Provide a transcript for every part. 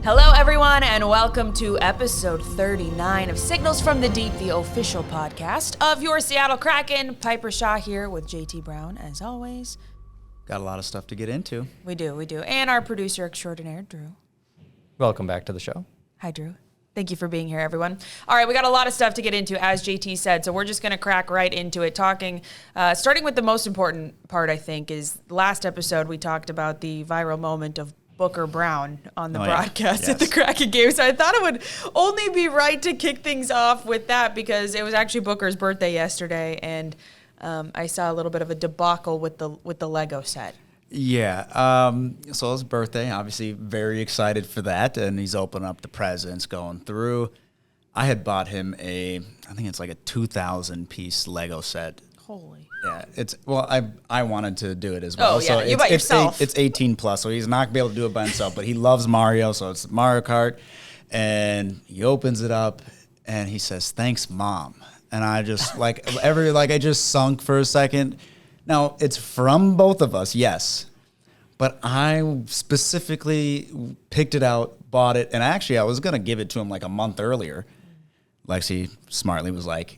Hello, everyone, and welcome to episode 39 of Signals from the Deep, the official podcast of your Seattle Kraken. Piper Shaw here with JT Brown, as always. Got a lot of stuff to get into. We do. And our producer extraordinaire, Drew. Welcome back to the show. Hi, Drew. Thank you for being here, everyone. All right, we got a lot of stuff to get into, as JT said, so we're just going to crack right into it, starting with the most important part, I think, is last episode we talked about the viral moment of Booker Brown on the broadcast at the Kraken game. So I thought it would only be right to kick things off with that because it was actually Booker's birthday yesterday, and I saw a little bit of a debacle with the Lego set. Yeah, so his birthday, obviously very excited for that, and he's opening up the presents, going through. I had bought him I think it's like a 2,000-piece Lego set. Holy. Yeah, I wanted to do it as well. Oh, yeah, you bought yourself. It's 18 plus, so he's not going to be able to do it by himself, but he loves Mario, so it's Mario Kart, and he opens it up, and he says, "Thanks, Mom." And I just, I just sunk for a second. Now, it's from both of us, yes, but I specifically picked it out, bought it, and actually I was going to give it to him like a month earlier. Lexi smartly was like,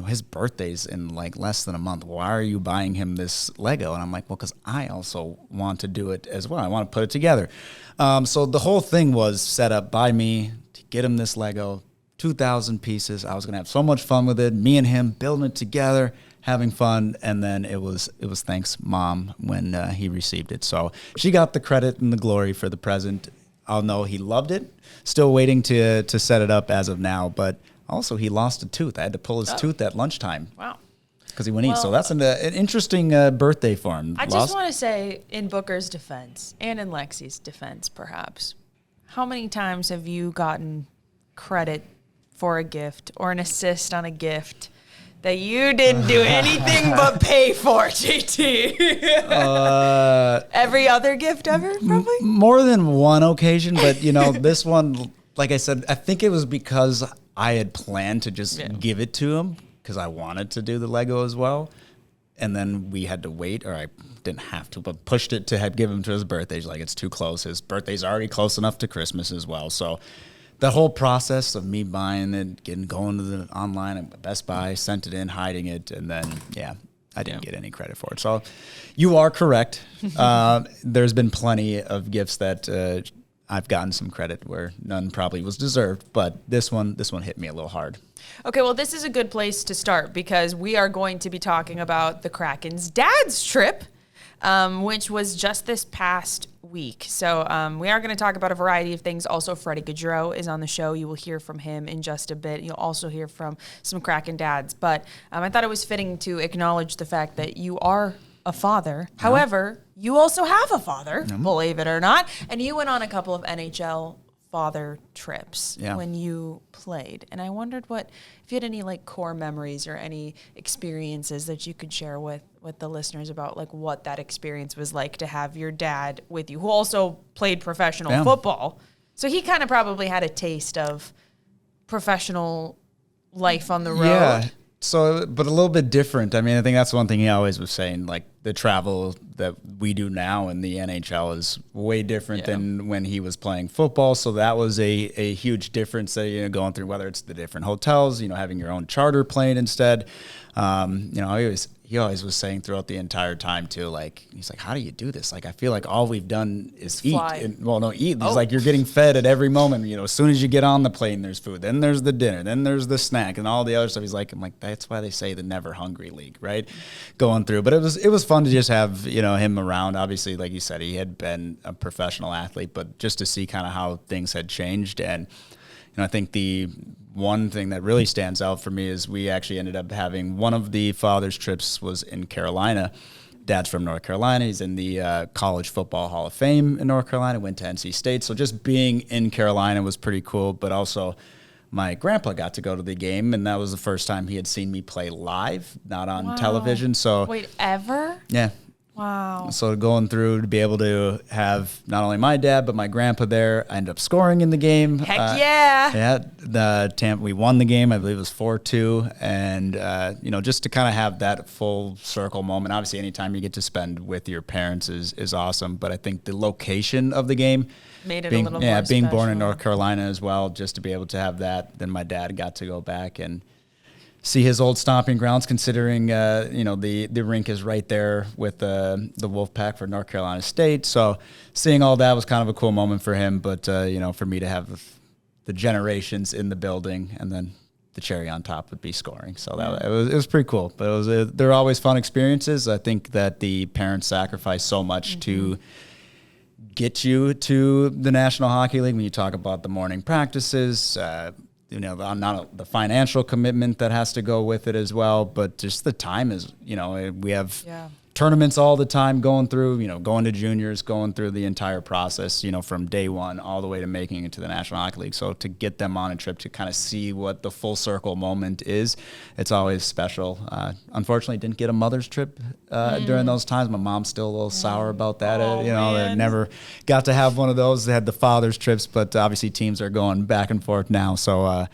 his birthday's in like less than a month. Why are you buying him this Lego? And I'm like, well, because I also want to do it as well. I want to put it together. So the whole thing was set up by me to get him this Lego, 2,000 pieces. I was going to have so much fun with it, me and him building it together, having fun, and then it was thanks, Mom, when he received it. So she got the credit and the glory for the present. I'll know he loved it. Still waiting to set it up as of now, but also he lost a tooth. I had to pull his tooth at lunchtime. Wow. Because he wouldn't eat. So that's an interesting birthday for him. I just want to say, in Booker's defense, and in Lexi's defense, perhaps, how many times have you gotten credit for a gift or an assist on a gift that you didn't do anything but pay for, JT? Every other gift ever, probably? More than one occasion, but, this one, like I said, I think it was because I had planned to just give it to him because I wanted to do the Lego as well. And then we had to wait, or I didn't have to, but pushed it to give him to his birthday. He's like, it's too close. His birthday's already close enough to Christmas as well. So the whole process of me buying it, going to the online at Best Buy, sent it in, hiding it, and then, I didn't get any credit for it. So you are correct. There's been plenty of gifts that I've gotten some credit where none probably was deserved, but this one hit me a little hard. Okay, well, this is a good place to start because we are going to be talking about the Kraken's dad's trip, which was just this past week. So we are going to talk about a variety of things. Also, Freddy Gaudreau is on the show. You will hear from him in just a bit. You'll also hear from some Kraken dads. But I thought it was fitting to acknowledge the fact that you are a father. Yeah. However, you also have a father, believe it or not. And you went on a couple of NHL father trips when you played. And I wondered if you had any core memories or any experiences that you could share with the listeners about what that experience was like to have your dad with you, who also played professional football. So he kind of probably had a taste of professional life on the road. Yeah. So, but a little bit different. I mean, I think that's one thing he always was saying, the travel that we do now in the NHL is way different than when he was playing football. So that was a huge difference that, going through, whether it's the different hotels, having your own charter plane instead. He always was saying throughout the entire time too, he's like, how do you do this? I feel like all we've done is eat. Eat. He's you're getting fed at every moment. As soon as you get on the plane, there's food. Then there's the dinner. Then there's the snack and all the other stuff. I'm like, that's why they say the never hungry league, right? Going through. But it was fun to just have, him around. Obviously, like you said, he had been a professional athlete, but just to see kind of how things had changed. And, I think the one thing that really stands out for me is we actually ended up having one of the father's trips was in Carolina. Dad's from North Carolina. He's in the College Football Hall of Fame in North Carolina, went to NC State. So just being in Carolina was pretty cool. But also my grandpa got to go to the game, and that was the first time he had seen me play live, not on television. So wait, ever? Yeah. Wow. So going through to be able to have not only my dad, but my grandpa there, I ended up scoring in the game. Heck yeah. Yeah. The Tampa, we won the game. I believe it was 4-2. And, just to kind of have that full circle moment. Obviously, anytime you get to spend with your parents is awesome. But I think the location of the game made it a little more being special. born in North Carolina as well, just to be able to have that. Then my dad got to go back and see his old stomping grounds, considering the rink is right there with the Wolfpack for North Carolina State. So seeing all that was kind of a cool moment for him. But for me to have the generations in the building, and then the cherry on top would be scoring. So it was pretty cool. But they're always fun experiences. I think that the parents sacrifice so much to get you to the National Hockey League. When you talk about the morning practices, not the financial commitment that has to go with it as well, but just the time is, we have tournaments all the time going through, going to juniors, going through the entire process, from day one all the way to making it to the National Hockey League. So to get them on a trip to kind of see what the full circle moment is, it's always special. Unfortunately, didn't get a mother's trip during those times. My mom's still a little sour about that. They never got to have one of those. They had the father's trips, but obviously teams are going back and forth now. So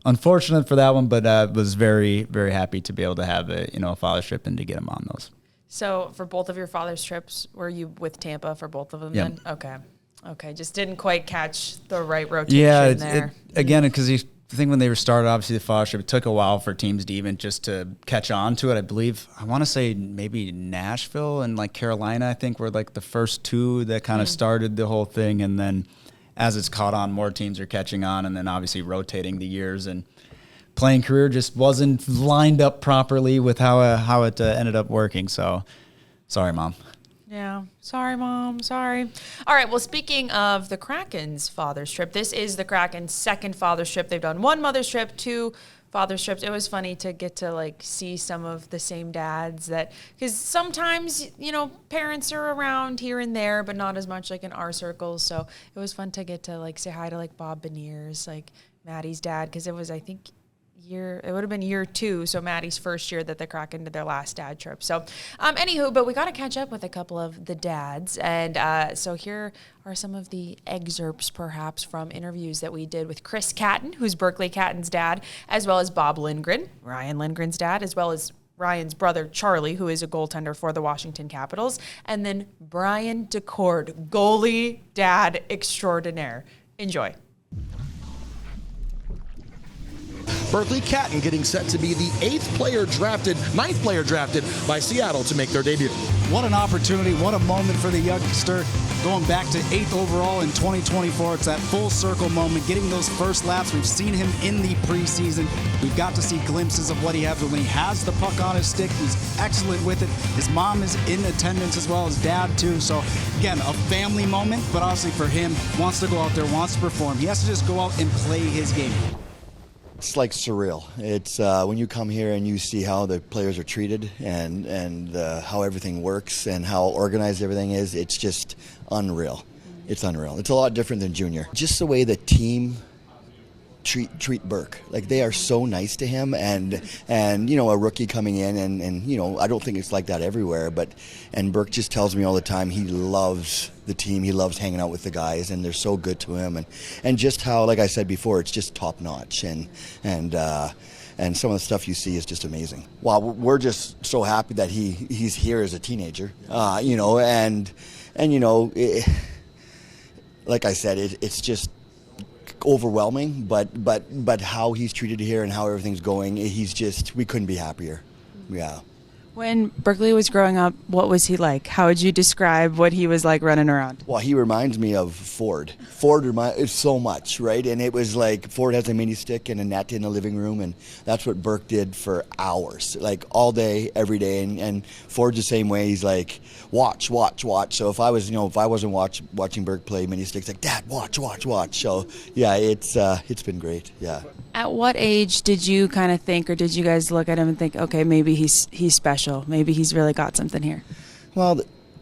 unfortunate for that one, but was very, very happy to be able to have a father's trip and to get them on those. So for both of your father's trips, were you with Tampa for both of them then? Okay. Just didn't quite catch the right rotation there. Again, because I think when they were started, obviously the father's trip, it took a while for teams to even just to catch on to it. I want to say maybe Nashville and like Carolina, I think were like the first two that kind of started the whole thing. And then as it's caught on, more teams are catching on, and then obviously rotating the years, and playing career just wasn't lined up properly with how it ended up working. So, sorry, Mom. Yeah. Sorry, Mom. Sorry. All right. Well, speaking of the Kraken's father's trip, this is the Kraken's second father's trip. They've done one mother's trip, two father's trips. It was funny to get to see some of the same dads because sometimes, parents are around here and there, but not as much in our circles. So it was fun to get to say hi to Bob Beniers, Maddie's dad, because it was, I think, it would have been year 2, so Maddie's first year that the Kraken did their last dad trip. So, but we got to catch up with a couple of the dads, and so here are some of the excerpts, perhaps, from interviews that we did with Chris Catton, who's Berkeley Catton's dad, as well as Bob Lindgren, Ryan Lindgren's dad, as well as Ryan's brother, Charlie, who is a goaltender for the Washington Capitals, and then Brian DeCord, goalie dad extraordinaire. Enjoy. Berkeley Catton getting set to be the 9th player drafted by Seattle to make their debut. What an opportunity, what a moment for the youngster. Going back to 8th overall in 2024, it's that full circle moment, getting those first laps. We've seen him in the preseason. We've got to see glimpses of what he has when he has the puck on his stick. He's excellent with it. His mom is in attendance as well as dad too. So again, a family moment, but obviously for him, wants to go out there, wants to perform. He has to just go out and play his game. It's surreal. It's when you come here and you see how the players are treated and how everything works and how organized everything is, it's just unreal. It's unreal. It's a lot different than junior. Just the way the team treat Burke. They are so nice to him, and a rookie coming in and I don't think it's like that everywhere, and Burke just tells me all the time he loves the team, he loves hanging out with the guys, and they're so good to him, and just how, like I said before, it's just top notch, and some of the stuff you see is just amazing. Well, we're just so happy that he's here as a teenager, like I said, it's just overwhelming, but how he's treated here and how everything's going, we couldn't be happier. Yeah. When Berkeley was growing up, what was he like? How would you describe what he was like running around? Well, he reminds me of Ford. Ford reminds so much, right? And it was Ford has a mini stick and a net in the living room, and that's what Burke did for hours, all day, every day. And Ford's the same way. He's watch. So if I wasn't watching Burke play mini sticks, Dad, watch. So yeah, it's been great. Yeah. At what age did you kind of think, or did you guys look at him and think, okay, maybe he's special, maybe he's really got something here? Well,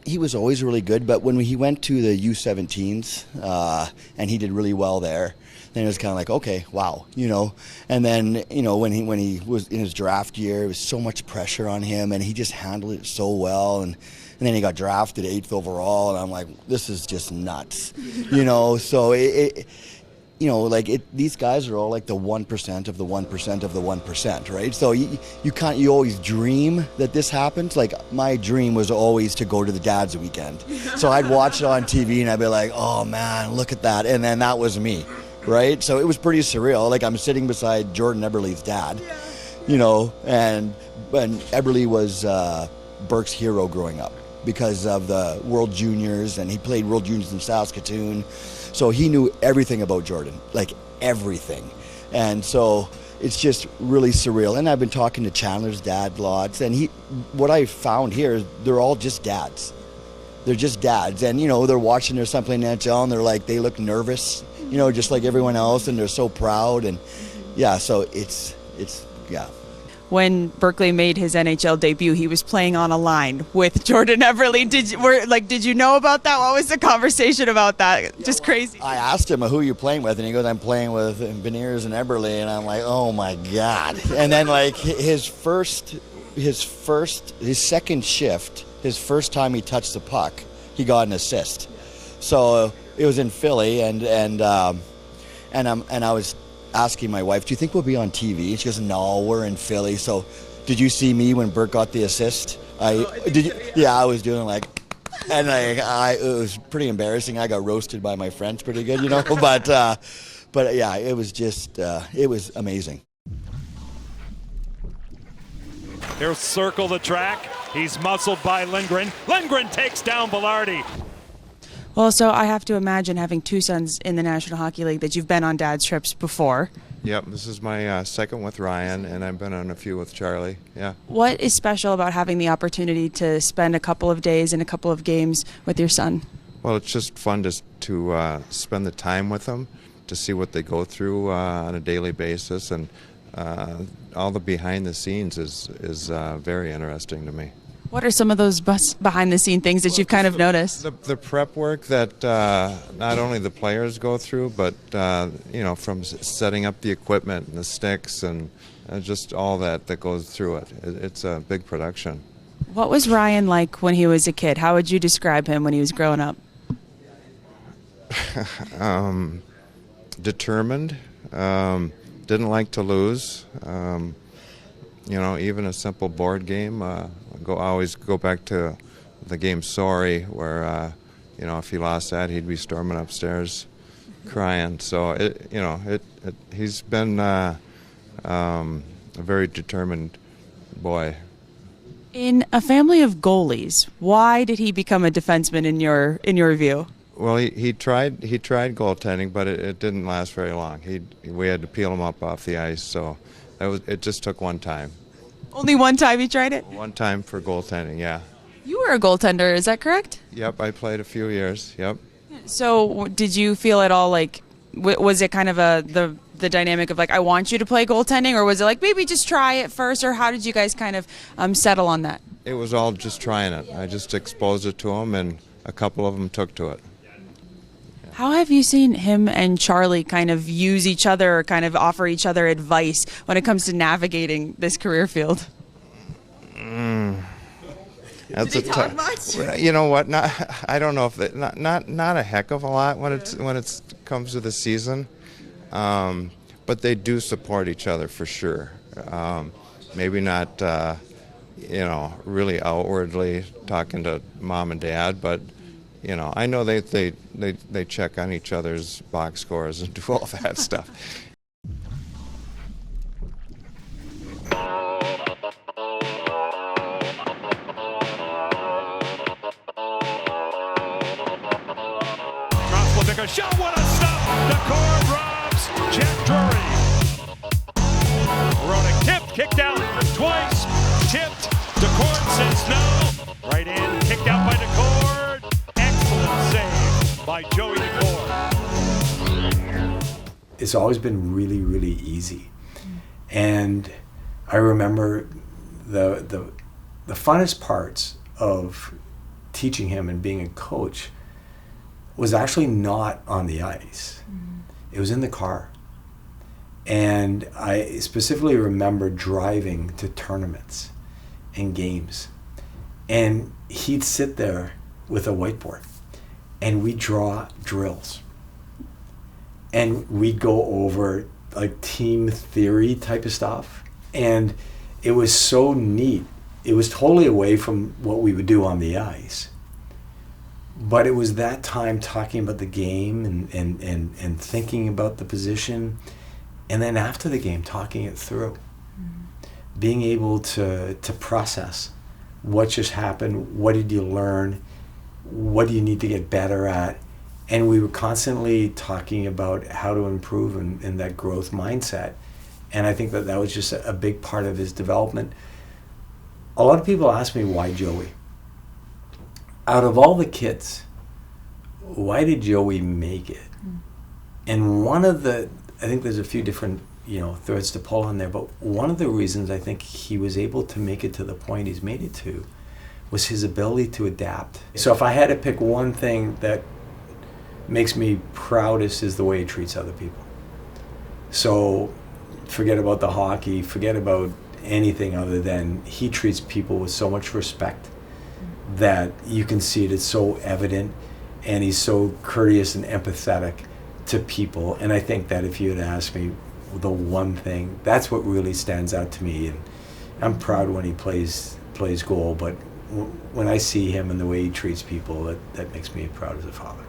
he was always really good, but when he went to the U17s and he did really well there, then it was kind of like, okay, wow, And then, when he was in his draft year, it was so much pressure on him, and he just handled it so well. And then he got drafted 8th overall, and I'm like, this is just nuts, So these guys are all like the 1% of the 1% of the 1%, right? So you always dream that this happens. Like, my dream was always to go to the dad's weekend. So I'd watch it on TV and I'd be like, oh man, look at that. And then that was me, right? So it was pretty surreal. Like, I'm sitting beside Jordan Eberle's dad, and Eberle was Burke's hero growing up because of the World Juniors, and he played World Juniors in Saskatoon. So he knew everything about Jordan, like everything. And so it's just really surreal. And I've been talking to Chandler's dad lots, and what I found here is they're all just dads. They're just dads. And, they're watching their son play in the NHL, and they look nervous, just like everyone else, and they're so proud. And yeah, so it's. When Berkeley made his NHL debut, he was playing on a line with Jordan Eberle. Did you know about that? What was the conversation about that? Just crazy. I asked him, who are you playing with? And he goes, I'm playing with Beniers and Eberle. And I'm like, oh my God. And then his second shift, his first time he touched the puck, he got an assist. So it was in Philly, and I was asking my wife, do you think we'll be on TV? She goes, no, we're in Philly. So did you see me when Burke got the assist? I was doing and it was pretty embarrassing. I got roasted by my friends pretty good, but yeah, it was just, it was amazing. He'll circle the track. He's muscled by Lindgren. Lindgren takes down Velarde. Well, so I have to imagine, having two sons in the National Hockey League, that you've been on dad's trips before. Yep, this is my second with Ryan, and I've been on a few with Charlie, yeah. What is special about having the opportunity to spend a couple of days and a couple of games with your son? Well, it's just fun to spend the time with them, to see what they go through on a daily basis, and all the behind the scenes is very interesting to me. What are some of those behind-the-scene things that you've kind of noticed? The prep work that not only the players go through, but from setting up the equipment and the sticks and just all that goes through it. It's a big production. What was Ryan like when he was a kid? How would you describe him when he was growing up? Determined. Didn't like to lose. Even a simple board game. Always go back to the game Sorry, where if he lost that, he'd be storming upstairs, crying. So he's been a very determined boy. In a family of goalies, why did he become a defenseman in your view? Well, he tried goaltending, but it didn't last very long. We had to peel him up off the ice, so it just took one time. Only one time he tried it? One time for goaltending, yeah. You were a goaltender, is that correct? Yep, I played a few years, yep. So did you feel at all was it kind of the dynamic of I want you to play goaltending, or was it maybe just try it first, or how did you guys kind of settle on that? It was all just trying it. I just exposed it to them, and a couple of them took to it. How have you seen him and Charlie kind of use each other, or kind of offer each other advice when it comes to navigating this career field? That's Did they talk much? You know what? I don't know if not a heck of a lot when it comes to the season, but they do support each other for sure. Maybe not, really outwardly talking to mom and dad, but. I know they check on each other's box scores and do all that stuff. Cross will take a shot. What a stop! The core drops. Jack Drury. Ronick tipped, kicked out twice. Tipped. DeCord says no. Right in, kicked out by DeCord. Save by Joey DeCord. It's always been really, really easy. And I remember the funnest parts of teaching him and being a coach was actually not on the ice. It was in the car. And I specifically remember driving to tournaments and games. And he'd sit there with a whiteboard and we'd draw drills. And we'd go over like team theory type of stuff. And it was so neat. It was totally away from what we would do on the ice. But it was that time talking about the game and thinking about the position. And then after the game, talking it through. Being able to process what just happened, what did you learn, what do you need to get better at. And we were constantly talking about how to improve in that growth mindset. And I think that was just a big part of his development. A lot of people ask me, why Joey? Out of all the kids, why did Joey make it? And I think there's a few different threads to pull on there, but one of the reasons I think he was able to make it to the point he's made it to was his ability to adapt. So if I had to pick one thing that makes me proudest is the way he treats other people. So forget about the hockey, forget about anything other than he treats people with so much respect that you can see it. It's so evident, and he's so courteous and empathetic to people. And I think that if you had asked me the one thing, that's what really stands out to me. And I'm proud when he plays goal, but when I see him and the way he treats people, that makes me proud as a father.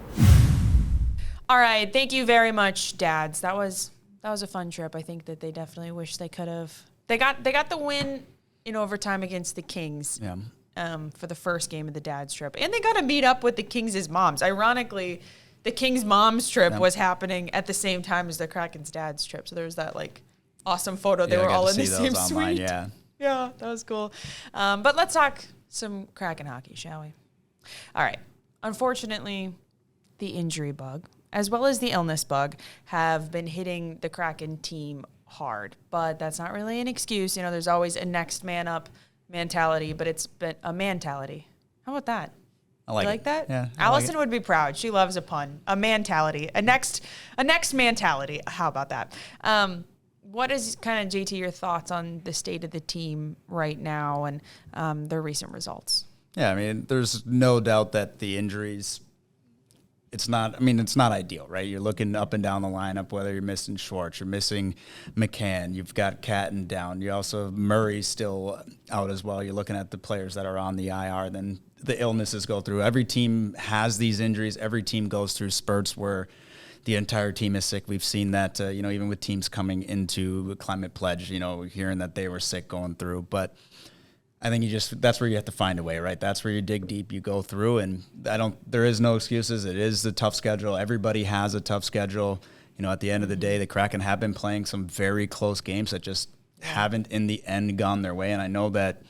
All right, thank you very much, dads. That was a fun trip. I think that they definitely wish they could have. They got the win in overtime against the Kings. Yeah. For the first game of the dad's trip, and they got to meet up with the Kings' moms. Ironically, the Kings' moms trip was happening at the same time as the Kraken's dad's trip. So there was that awesome photo. They were all in the same suite. Yeah, that was cool. But let's talk some Kraken hockey, shall we? All right. Unfortunately, the injury bug, as well as the illness bug, have been hitting the Kraken team hard. But that's not really an excuse. There's always a next man up mentality, but it's been a mantality. How about that? I like you like that? Yeah. Allison would be proud. She loves a pun. A mantality. A next mantality. How about that? What is kind of, JT, your thoughts on the state of the team right now and their recent results? Yeah, I mean, there's no doubt that the injuries, it's not ideal, right? You're looking up and down the lineup, whether you're missing Schwartz, you're missing McCann, you've got Catton down. You also have Murray still out as well. You're looking at the players that are on the IR, then the illnesses go through. Every team has these injuries. Every team goes through spurts where the entire team is sick. We've seen that, even with teams coming into Climate Pledge, hearing that they were sick going through. But I think that's where you have to find a way, right? That's where you dig deep, you go through, and there is no excuses. It is a tough schedule. Everybody has a tough schedule. At the end of the day, the Kraken have been playing some very close games that just haven't in the end gone their way. And I know that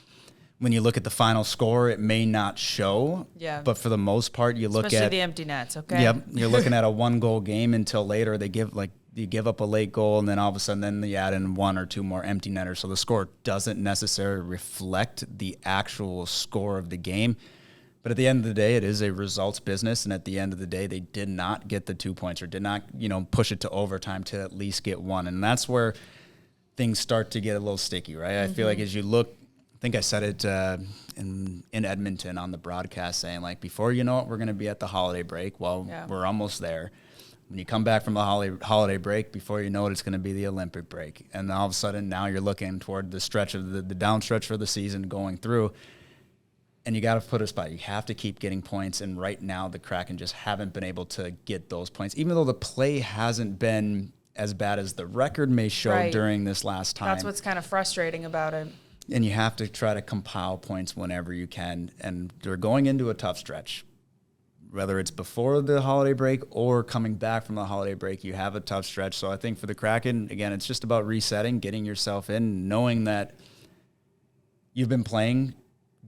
when you look at the final score, it may not show. Yeah. But for the most part, especially the empty nets, okay? Yep. You're looking at a 1-goal game until later you give up a late goal, and then all of a sudden then you add in 1 or 2 more empty netters. So the score doesn't necessarily reflect the actual score of the game. But at the end of the day, it is a results business. And at the end of the day, they did not get the 2 points or did not, push it to overtime to at least get 1. And that's where things start to get a little sticky, right? Mm-hmm. I feel like as you look, I think I said it in Edmonton on the broadcast saying, before you know it, we're going to be at the holiday break. Well, we're almost there. When you come back from the holiday break, before you know it, it's going to be the Olympic break. And all of a sudden, now you're looking toward the stretch of the down stretch for the season going through. And you got to put a spot. You have to keep getting points. And right now, the Kraken just haven't been able to get those points, even though the play hasn't been as bad as the record may show during this last time. That's what's kind of frustrating about it. And you have to try to compile points whenever you can. And they're going into a tough stretch. Whether it's before the holiday break or coming back from the holiday break, you have a tough stretch. So I think for the Kraken, again, it's just about resetting, getting yourself in, knowing that you've been playing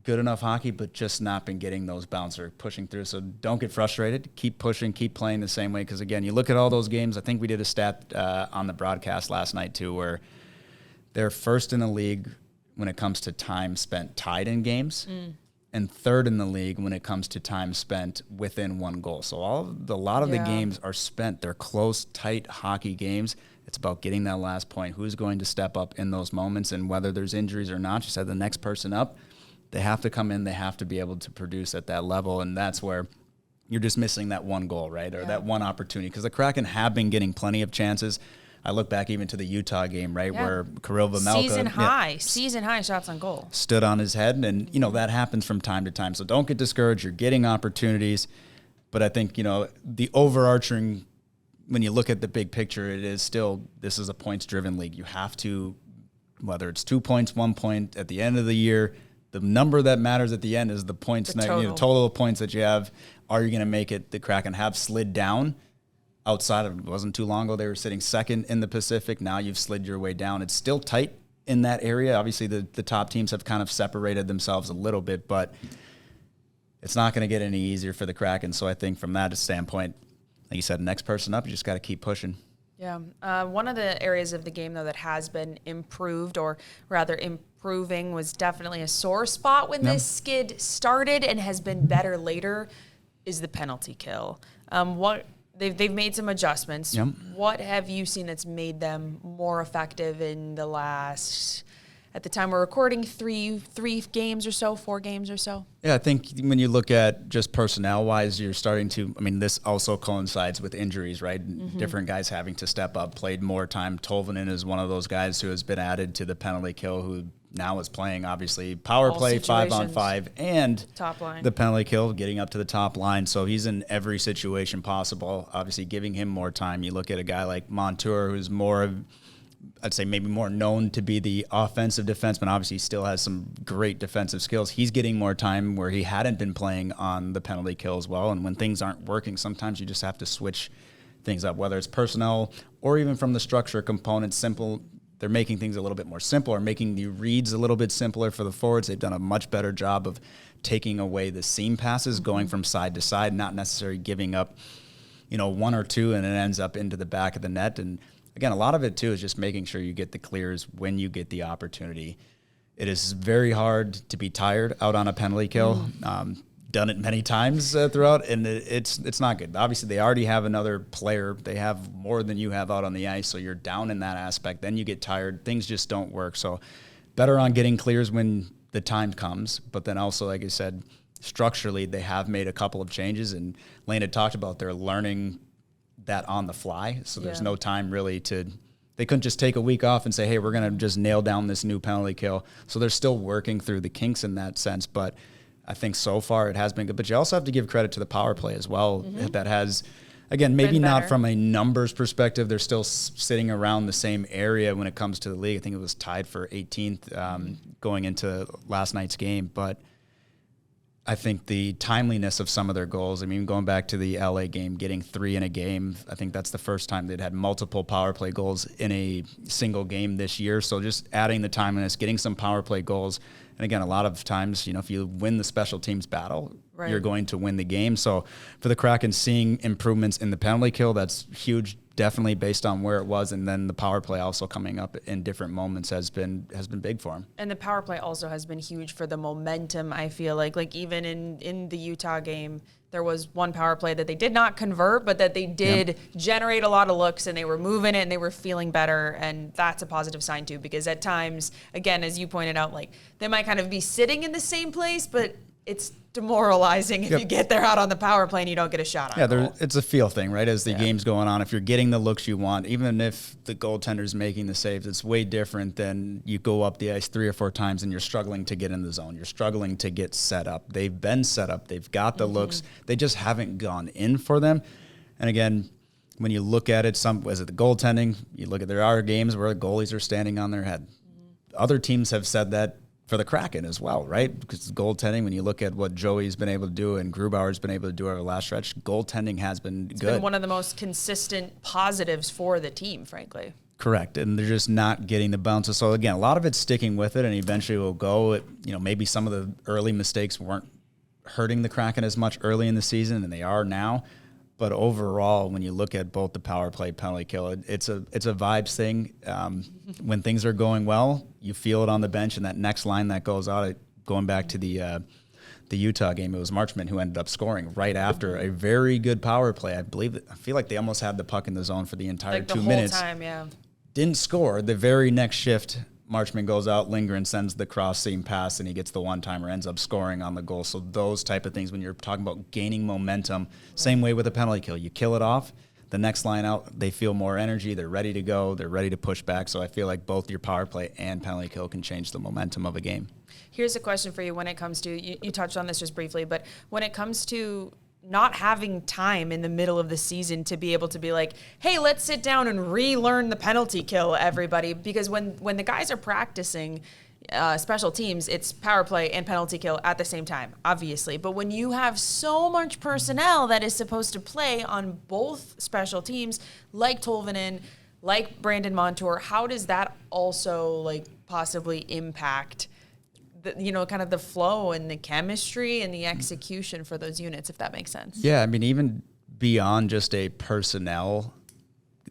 good enough hockey, but just not been getting those bounces or pushing through. So don't get frustrated. Keep pushing, keep playing the same way. Because, again, you look at all those games. I think we did a stat on the broadcast last night, too, where they're first in the league when it comes to time spent tied in games. and 3rd in the league when it comes to time spent within one goal. So a lot of the games are spent. They're close, tight hockey games. It's about getting that last point. Who's going to step up in those moments, and whether there's injuries or not, you said the next person up, they have to come in. They have to be able to produce at that level, and that's where you're just missing that one goal, right, or that one opportunity. Because the Kraken have been getting plenty of chances. I look back even to the Utah game, right, where Kirill Vejmelka season high shots on goal stood on his head, and that happens from time to time. So don't get discouraged. You're getting opportunities, but I think the overarching, when you look at the big picture, it is still, this is a points-driven league. You have to, whether it's 2 points, 1 point at the end of the year, the number that matters at the end is the points, total of points that you have. Are you going to make it? The Kraken have slid down. Outside of, it wasn't too long ago, they were sitting 2nd in the Pacific. Now you've slid your way down. It's still tight in that area. Obviously, the top teams have kind of separated themselves a little bit, but it's not going to get any easier for the Kraken. So I think from that standpoint, like you said, next person up, you just got to keep pushing. Yeah. One of the areas of the game, though, that has been improved, or rather improving, was definitely a sore spot when this skid started and has been better later, is the penalty kill. They've made some adjustments. Yep. What have you seen that's made them more effective in the last, at the time we're recording, 3 games or so, 4 games or so? Yeah, I think when you look at just personnel-wise, you're starting to, this also coincides with injuries, right? Mm-hmm. Different guys having to step up, played more time. Tolvanen is one of those guys who has been added to the penalty kill, who now is playing, obviously, power play, 5-on-5, and top line. The penalty kill, getting up to the top line. So he's in every situation possible, obviously giving him more time. You look at a guy like Montour, who's more, I'd say maybe more known to be the offensive defenseman. Obviously, he still has some great defensive skills. He's getting more time where he hadn't been playing on the penalty kill as well. And when things aren't working, sometimes you just have to switch things up, whether it's personnel or even from the structure component, simple. They're making things a little bit more simple, or making the reads a little bit simpler for the forwards. They've done a much better job of taking away the seam passes, going from side to side, not necessarily giving up, 1 or 2, and it ends up into the back of the net. And again, a lot of it too is just making sure you get the clears when you get the opportunity. It is very hard to be tired out on a penalty kill. Done it many times throughout, and it's not good. Obviously, they already have another player. They have more than you have out on the ice, so you're down in that aspect. Then you get tired. Things just don't work. So better on getting clears when the time comes, but then also, like I said, structurally, they have made a couple of changes, and Lane had talked about they're learning that on the fly, so there's no time really to – they couldn't just take a week off and say, hey, we're going to just nail down this new penalty kill. So they're still working through the kinks in that sense, but – I think so far it has been good, but you also have to give credit to the power play as well. Mm-hmm. That has, again, maybe not from a numbers perspective. They're still sitting around the same area when it comes to the league. I think it was tied for 18th going into last night's game, but I think the timeliness of some of their goals, going back to the LA game, getting 3 in a game, I think that's the first time they'd had multiple power play goals in a single game this year. So just adding the timeliness, getting some power play goals. And again, a lot of times, if you win the special teams battle, you're going to win the game. So for the Kraken, seeing improvements in the penalty kill, that's huge, definitely based on where it was. And then the power play also coming up in different moments has been big for him. And the power play also has been huge for the momentum, I feel like even in the Utah game, there was one power play that they did not convert, but that they did generate a lot of looks, and they were moving it and they were feeling better. And that's a positive sign too, because at times, again, as you pointed out, they might kind of be sitting in the same place, but it's demoralizing if you get there out on the power play and you don't get a shot on goal. It's a feel thing, right? As the game's going on, if you're getting the looks you want, even if the goaltender's making the saves, it's way different than you go up the ice 3 or 4 times and you're struggling to get in the zone. You're struggling to get set up. They've been set up. They've got the looks. They just haven't gone in for them. And again, when you look at it, was it the goaltending? You look at, there are games where the goalies are standing on their head. Other teams have said that for the Kraken as well, right? Because goaltending, when you look at what Joey's been able to do and Grubauer's been able to do over the last stretch, goaltending has been good. It's been one of the most consistent positives for the team, frankly. Correct, and they're just not getting the bounces. So again, a lot of it's sticking with it, and eventually will go. Maybe some of the early mistakes weren't hurting the Kraken as much early in the season, and they are now. But overall, when you look at both the power play, penalty kill, it's a vibes thing. When things are going well, you feel it on the bench, and that next line that goes out, going back to the the Utah game, it was Marchment who ended up scoring right after a very good power play. I feel like they almost had the puck in the zone for the entire Like the 2 whole minutes. time, yeah. Didn't score. The very next shift, Marchment goes out, Lindgren sends the cross seam pass, and he gets the one-timer, ends up scoring on the goal. So those type of things, when you're talking about gaining momentum, same way with a penalty kill. You kill it off, the next line out, they feel more energy, they're ready to go, they're ready to push back. So I feel like both your power play and penalty kill can change the momentum of a game. Here's a question for you when it comes to, you touched on this just briefly, but when it comes to not having time in the middle of the season to be able to be like, hey, let's sit down and relearn the penalty kill, everybody. Because when the guys are practicing special teams, it's power play and penalty kill at the same time, obviously. But when you have so much personnel that is supposed to play on both special teams, like Tolvanen, like Brandon Montour, how does that also like possibly impact kind of the flow and the chemistry and the execution for those units, if that makes sense? Yeah, I mean, even beyond just a personnel,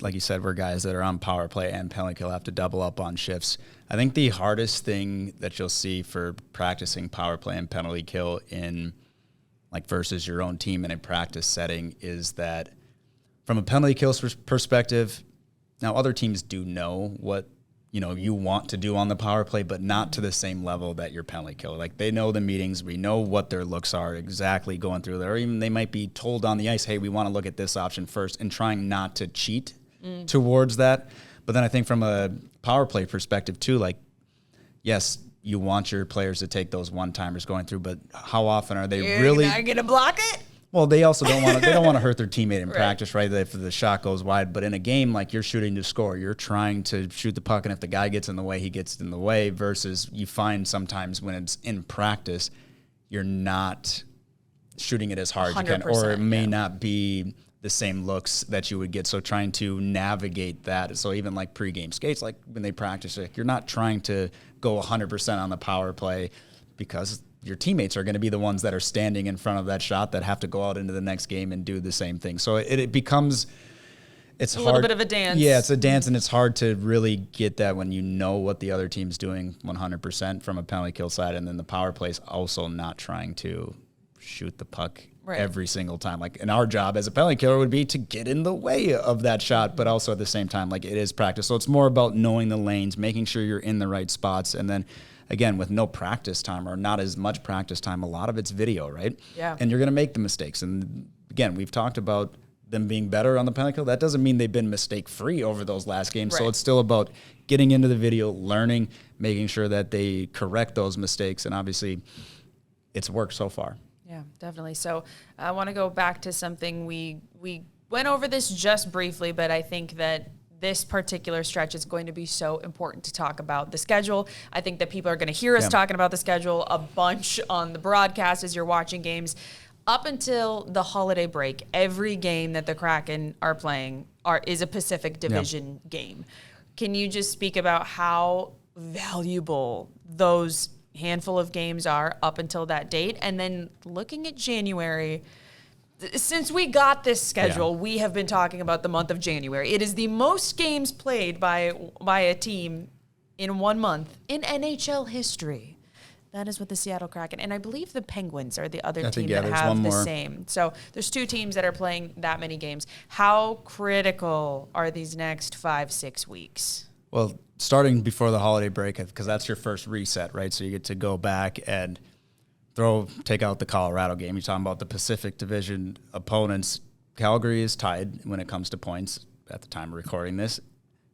like you said, we're guys that are on power play and penalty kill have to double up on shifts. I think the hardest thing that you'll see for practicing power play and penalty kill in like versus your own team in a practice setting is that from a penalty kill perspective, now other teams do know what you want to do on the power play, but not to the same level that your penalty kill. Like they know the meetings, we know what their looks are exactly going through there. Or even they might be told on the ice, hey, we want to look at this option first, and trying not to cheat towards that. But then I think from a power play perspective too, like, yes, you want your players to take those one-timers going through, but how often are they really not gonna block it? Well, they also don't want to hurt their teammate in practice, right? If the shot goes wide, but in a game, like you're shooting to score, you're trying to shoot the puck, and if the guy gets in the way, he gets in the way. Versus you find sometimes when it's in practice, you're not shooting it as hard as you can, or it may not be the same looks that you would get. So trying to navigate that. So even like pregame skates, like when they practice, like you're not trying to go 100% on the power play because your teammates are going to be the ones that are standing in front of that shot that have to go out into the next game and do the same thing. So it becomes, it's hard. A little bit of a dance. Yeah, it's a dance, and it's hard to really get that when you know what the other team's doing 100% from a penalty kill side, and then the power play's also not trying to shoot the puck every single time. Like, and our job as a penalty killer would be to get in the way of that shot, but also at the same time, like it is practice. So it's more about knowing the lanes, making sure you're in the right spots, and then again, with no practice time or not as much practice time, a lot of it's video, right? Yeah. And you're going to make the mistakes. And again, we've talked about them being better on the penalty kill. That doesn't mean they've been mistake-free over those last games. So it's still about getting into the video, learning, making sure that they correct those mistakes. And obviously, it's worked so far. Yeah, definitely. So I want to go back to something we went over this just briefly, but I think that this particular stretch is going to be so important to talk about the schedule. I think that people are going to hear us talking about the schedule a bunch on the broadcast as you're watching games. Up until the holiday break, every game that the Kraken are playing is a Pacific Division game. Can you just speak about how valuable those handful of games are up until that date? And then looking at January, since we got this schedule, we have been talking about the month of January. It is the most games played by a team in 1 month in NHL history. That is what the Seattle Kraken, and I believe the Penguins are the other team that have the same. So there's 2 teams that are playing that many games. How critical are these next 5-6 weeks? Well, starting before the holiday break, because that's your first reset, right? So you get to go back and take out the Colorado game. You're talking about the Pacific Division opponents. Calgary is tied when it comes to points at the time of recording this.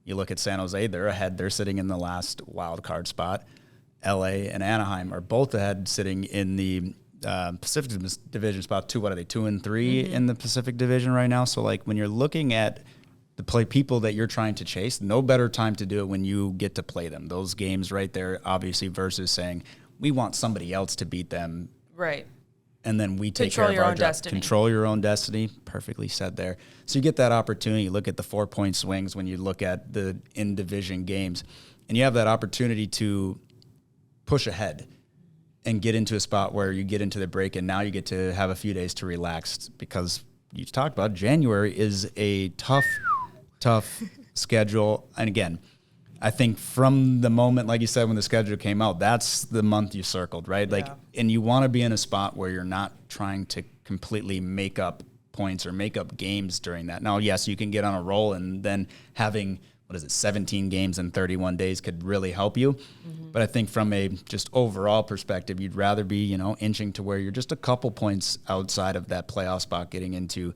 You look at San Jose, they're ahead. They're sitting in the last wild card spot. LA and Anaheim are both ahead, sitting in the Pacific Division spot. 2 and 3 in the Pacific Division right now. So like when you're looking at the people that you're trying to chase, no better time to do it when you get to play them. Those games right there, obviously, versus saying, we want somebody else to beat them. Right. And then we take care of our job. Control your own destiny. Perfectly said there. So you get that opportunity. You look at the 4-point swings when you look at the in-division games. And you have that opportunity to push ahead and get into a spot where you get into the break, and now you get to have a few days to relax, because you talked about January is a tough schedule. And again, I think from the moment, like you said, when the schedule came out, that's the month you circled, right? Like, and you want to be in a spot where you're not trying to completely make up points or make up games during that. Now, yes, you can get on a roll, and then having, 17 games in 31 days could really help you. But I think from a just overall perspective, you'd rather be, inching to where you're just a couple points outside of that playoff spot getting into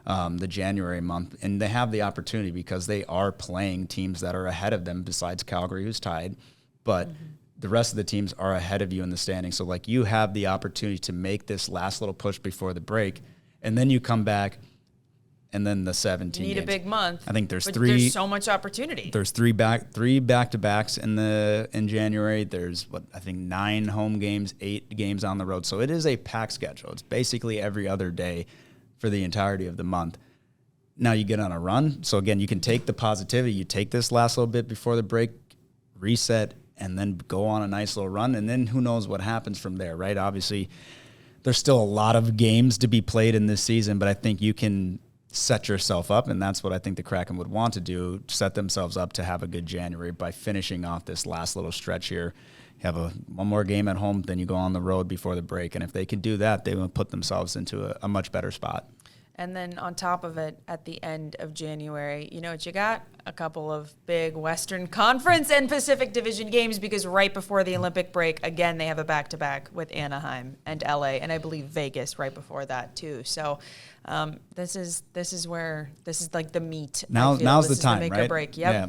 the January month. And they have the opportunity because they are playing teams that are ahead of them besides Calgary, who's tied. But the rest of the teams are ahead of you in the standings. So, like, you have the opportunity to make this last little push before the break, and then you come back, and then the 17 You need games. a big month. I think there's There's so much opportunity. There's three back-to-backs in January. There's 9 home games, 8 games on the road. So it is a packed schedule. It's basically every other day for the entirety of the month. Now you get on a run. So again, you can take the positivity. You take this last little bit before the break, reset, and then go on a nice little run. And then who knows what happens from there, right? Obviously, there's still a lot of games to be played in this season, but I think you can set yourself up, and that's what I think the Kraken would want to do, set themselves up to have a good January by finishing off this last little stretch here. You have one more game at home, then you go on the road before the break, and if they can do that, they will put themselves into a much better spot. And then on top of it, at the end of January, you know what you got? A couple of big Western Conference and Pacific Division games, because right before the Olympic break, again, they have a back-to-back with Anaheim and LA, and I believe Vegas right before that too. So this is like the meat. Now's the time, make right? or break. Yep. Yeah.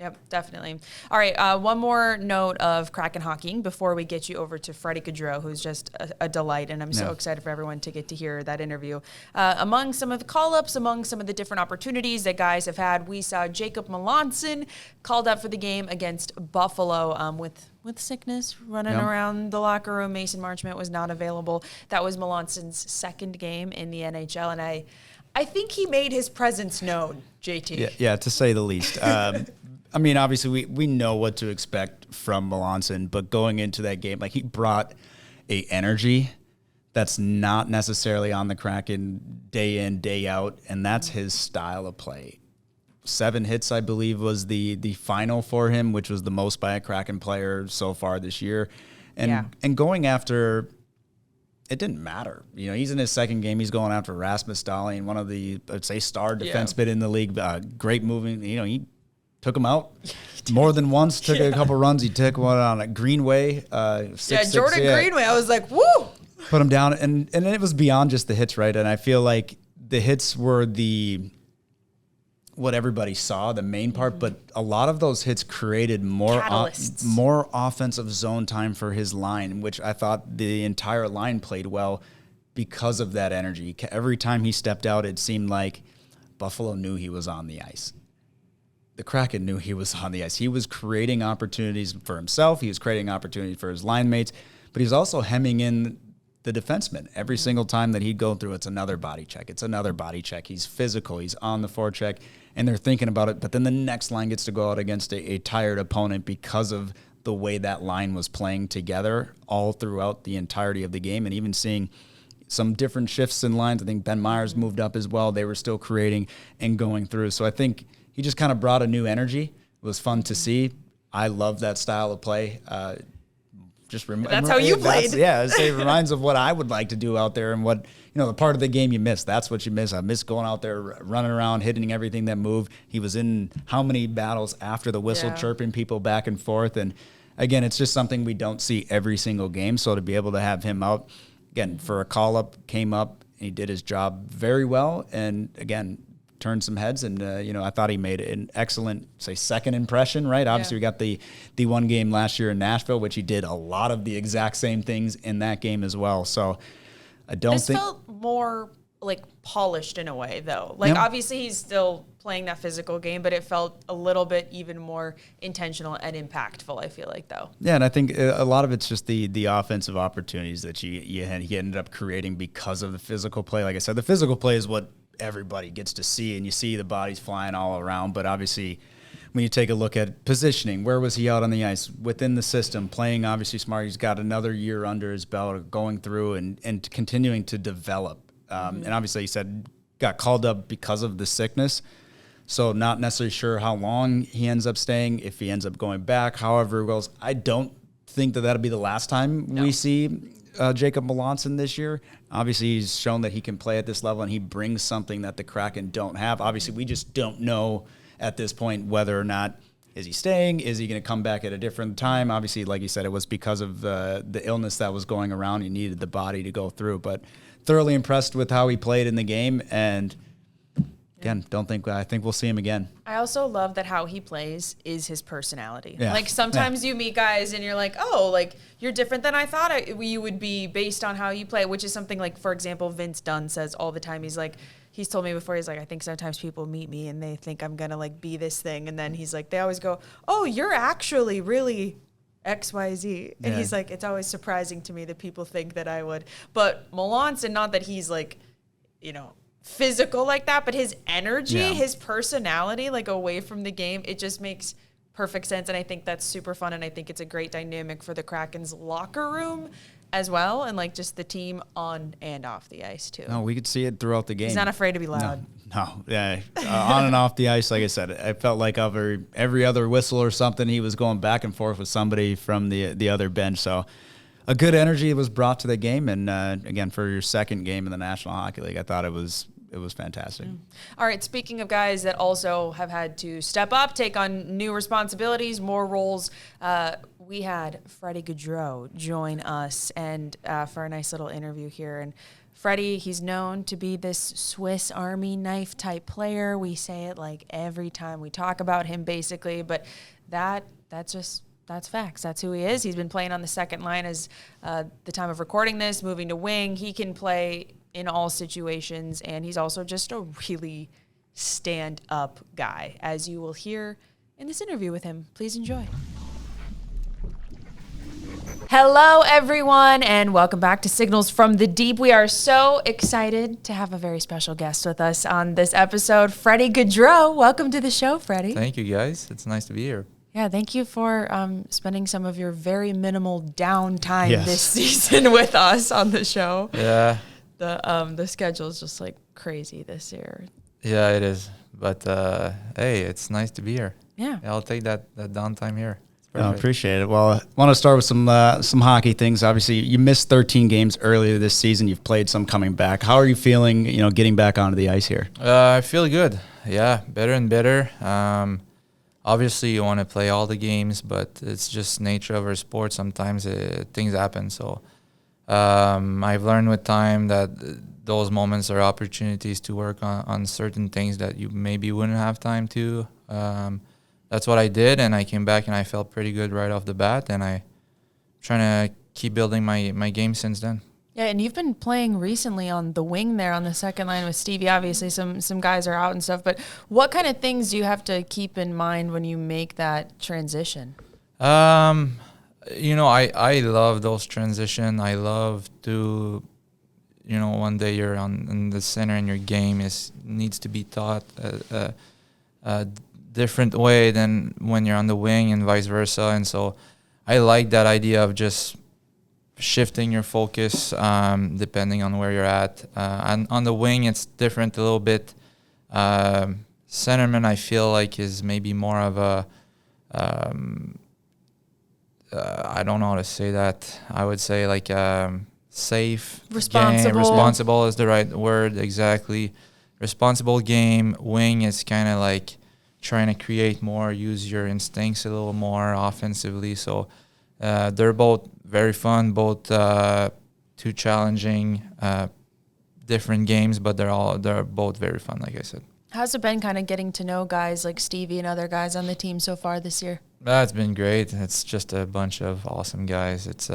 Yep, definitely. All right, one more note of Kraken hockey before we get you over to Freddy Gaudreau, who's just a delight, and I'm so excited for everyone to get to hear that interview. Among some of the call-ups, among some of the different opportunities that guys have had, we saw Jacob Melanson called up for the game against Buffalo with sickness running around the locker room. Mason Marchment was not available. That was Melanson's second game in the NHL, and I think he made his presence known, JT. Yeah, to say the least. I mean, obviously, we know what to expect from Melanson, but going into that game, like, he brought a energy that's not necessarily on the Kraken day in, day out, and that's his style of play. 7 hits, I believe, was the final for him, which was the most by a Kraken player so far this year. And going after, it didn't matter. He's in his second game. He's going after Rasmus Dahlin, one of the, I'd say, star defensemen in the league. Great moving. He took him out more than once, took a couple runs. He took one on a Greenway. Jordan Greenway. I was like, woo! Put him down. And it was beyond just the hits, right? And I feel like the hits were what everybody saw, the main part, but a lot of those hits created more offensive zone time for his line, which I thought the entire line played well because of that energy. Every time he stepped out, it seemed like Buffalo knew he was on the ice. The Kraken knew he was on the ice. He was creating opportunities for himself. He was creating opportunities for his line mates, but he's also hemming in the defenseman. Every single time that he'd go through, it's another body check. It's another body check. He's physical. He's on the forecheck, and they're thinking about it. But then the next line gets to go out against a tired opponent because of the way that line was playing together all throughout the entirety of the game, and even seeing some different shifts in lines. I think Ben Myers moved up as well. They were still creating and going through. So I think he just kind of brought a new energy. It was fun to see. I love that style of play. That's how you played. It reminds of what I would like to do out there, and what, the part of the game you miss. That's what you miss. I miss going out there, running around, hitting everything that moved. He was in how many battles after the whistle, chirping people back and forth. And again, it's just something we don't see every single game. So to be able to have him out, again, for a call-up, came up, and he did his job very well. And again, turned some heads, and I thought he made an excellent, second impression, right? Obviously, we got the one game last year in Nashville, which he did a lot of the exact same things in that game as well. So I don't think... This felt more, polished in a way, though. Obviously, he's still playing that physical game, but it felt a little bit even more intentional and impactful, I feel like, though. Yeah, and I think a lot of it's just the offensive opportunities that he ended up creating because of the physical play. Like I said, the physical play is what everybody gets to see, and you see the bodies flying all around. But obviously, when you take a look at positioning, where was he out on the ice within the system, playing obviously smart? He's got another year under his belt, going through and continuing to develop. And obviously, he said got called up because of the sickness. So not necessarily sure how long he ends up staying, if he ends up going back, however it goes. I don't think that that'll be the last time we see Jacob Melanson this year. Obviously, he's shown that he can play at this level, and he brings something that the Kraken don't have. Obviously, we just don't know at this point whether or not is he staying? Is he going to come back at a different time? Obviously, like you said, it was because of the illness that was going around. He needed the body to go through. But thoroughly impressed with how he played in the game, and again, I think we'll see him again. I also love that how he plays is his personality. Yeah. Like sometimes you meet guys and you're like, oh, like you're different than I thought you would be based on how you play, which is something like, for example, Vince Dunn says all the time. He's told me before, he's like, I think sometimes people meet me and they think I'm going to like be this thing. And then he's like, they always go, oh, you're actually really XYZ. And he's like, it's always surprising to me that people think that I would. But Melanson, not that he's like, physical like that, but his energy, his personality, like away from the game, it just makes perfect sense. And I think that's super fun. And I think it's a great dynamic for the Kraken's locker room as well. And like just the team on and off the ice too. No, we could see it throughout the game. He's not afraid to be loud. No. Yeah. On and off the ice, like I said, I felt like every other whistle or something, he was going back and forth with somebody from the other bench. So a good energy was brought to the game. And again, for your second game in the National Hockey League, I thought it was fantastic. All right, speaking of guys that also have had to step up, take on new responsibilities, more roles, we had Freddy Gaudreau join us and for a nice little interview here. And Freddy, he's known to be this Swiss Army knife type player. We say it like every time we talk about him, basically, but that's facts. That's who he is. He's been playing on the second line as the time of recording this, moving to wing. He can play in all situations, and he's also just a really stand-up guy, as you will hear in this interview with him. Please enjoy. Hello, everyone, and welcome back to Signals from the Deep. We are so excited to have a very special guest with us on this episode, Freddy Gaudreau. Welcome to the show, Freddy. Thank you, guys. It's nice to be here. Yeah, thank you for spending some of your very minimal downtime this season with us on the show. Yeah. The schedule is just like crazy this year. Yeah, it is. But hey, it's nice to be here. Yeah. I'll take that downtime here. I appreciate it. Well, I want to start with some hockey things. Obviously, you missed 13 games earlier this season. You've played some coming back. How are you feeling, getting back onto the ice here? I feel good. Yeah, better and better. Obviously, you want to play all the games, but it's just nature of our sport. Sometimes things happen. So I've learned with time that those moments are opportunities to work on certain things that you maybe wouldn't have time to. That's what I did, and I came back and I felt pretty good right off the bat, and I'm trying to keep building my game since then. Yeah, and you've been playing recently on the wing there on the second line with Stevie. Obviously, some guys are out and stuff, but what kind of things do you have to keep in mind when you make that transition? I love those transition. I love to, one day you're in the center and your game needs to be taught a different way than when you're on the wing and vice versa. And so I like that idea of just shifting your focus depending on where you're at. And on the wing, it's different a little bit. Centerman, I feel like, is maybe more of a I don't know how to say that. I would say like safe responsible game. Responsible is the right word, exactly. Responsible game. Wing is kind of like trying to create more, use your instincts a little more offensively. So they're both very fun, both too challenging, different games, but they're both very fun, like I said. How's it been kind of getting to know guys like Stevie and other guys on the team so far this year? That's been great. It's just a bunch of awesome guys. It's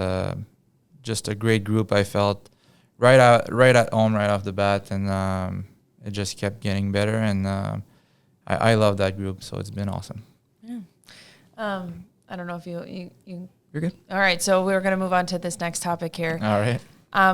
just a great group. I felt right at home right off the bat, and it just kept getting better, and I love that group, so it's been awesome. Yeah. I don't know if you You're good. All right, so we're going to move on to this next topic here. All right.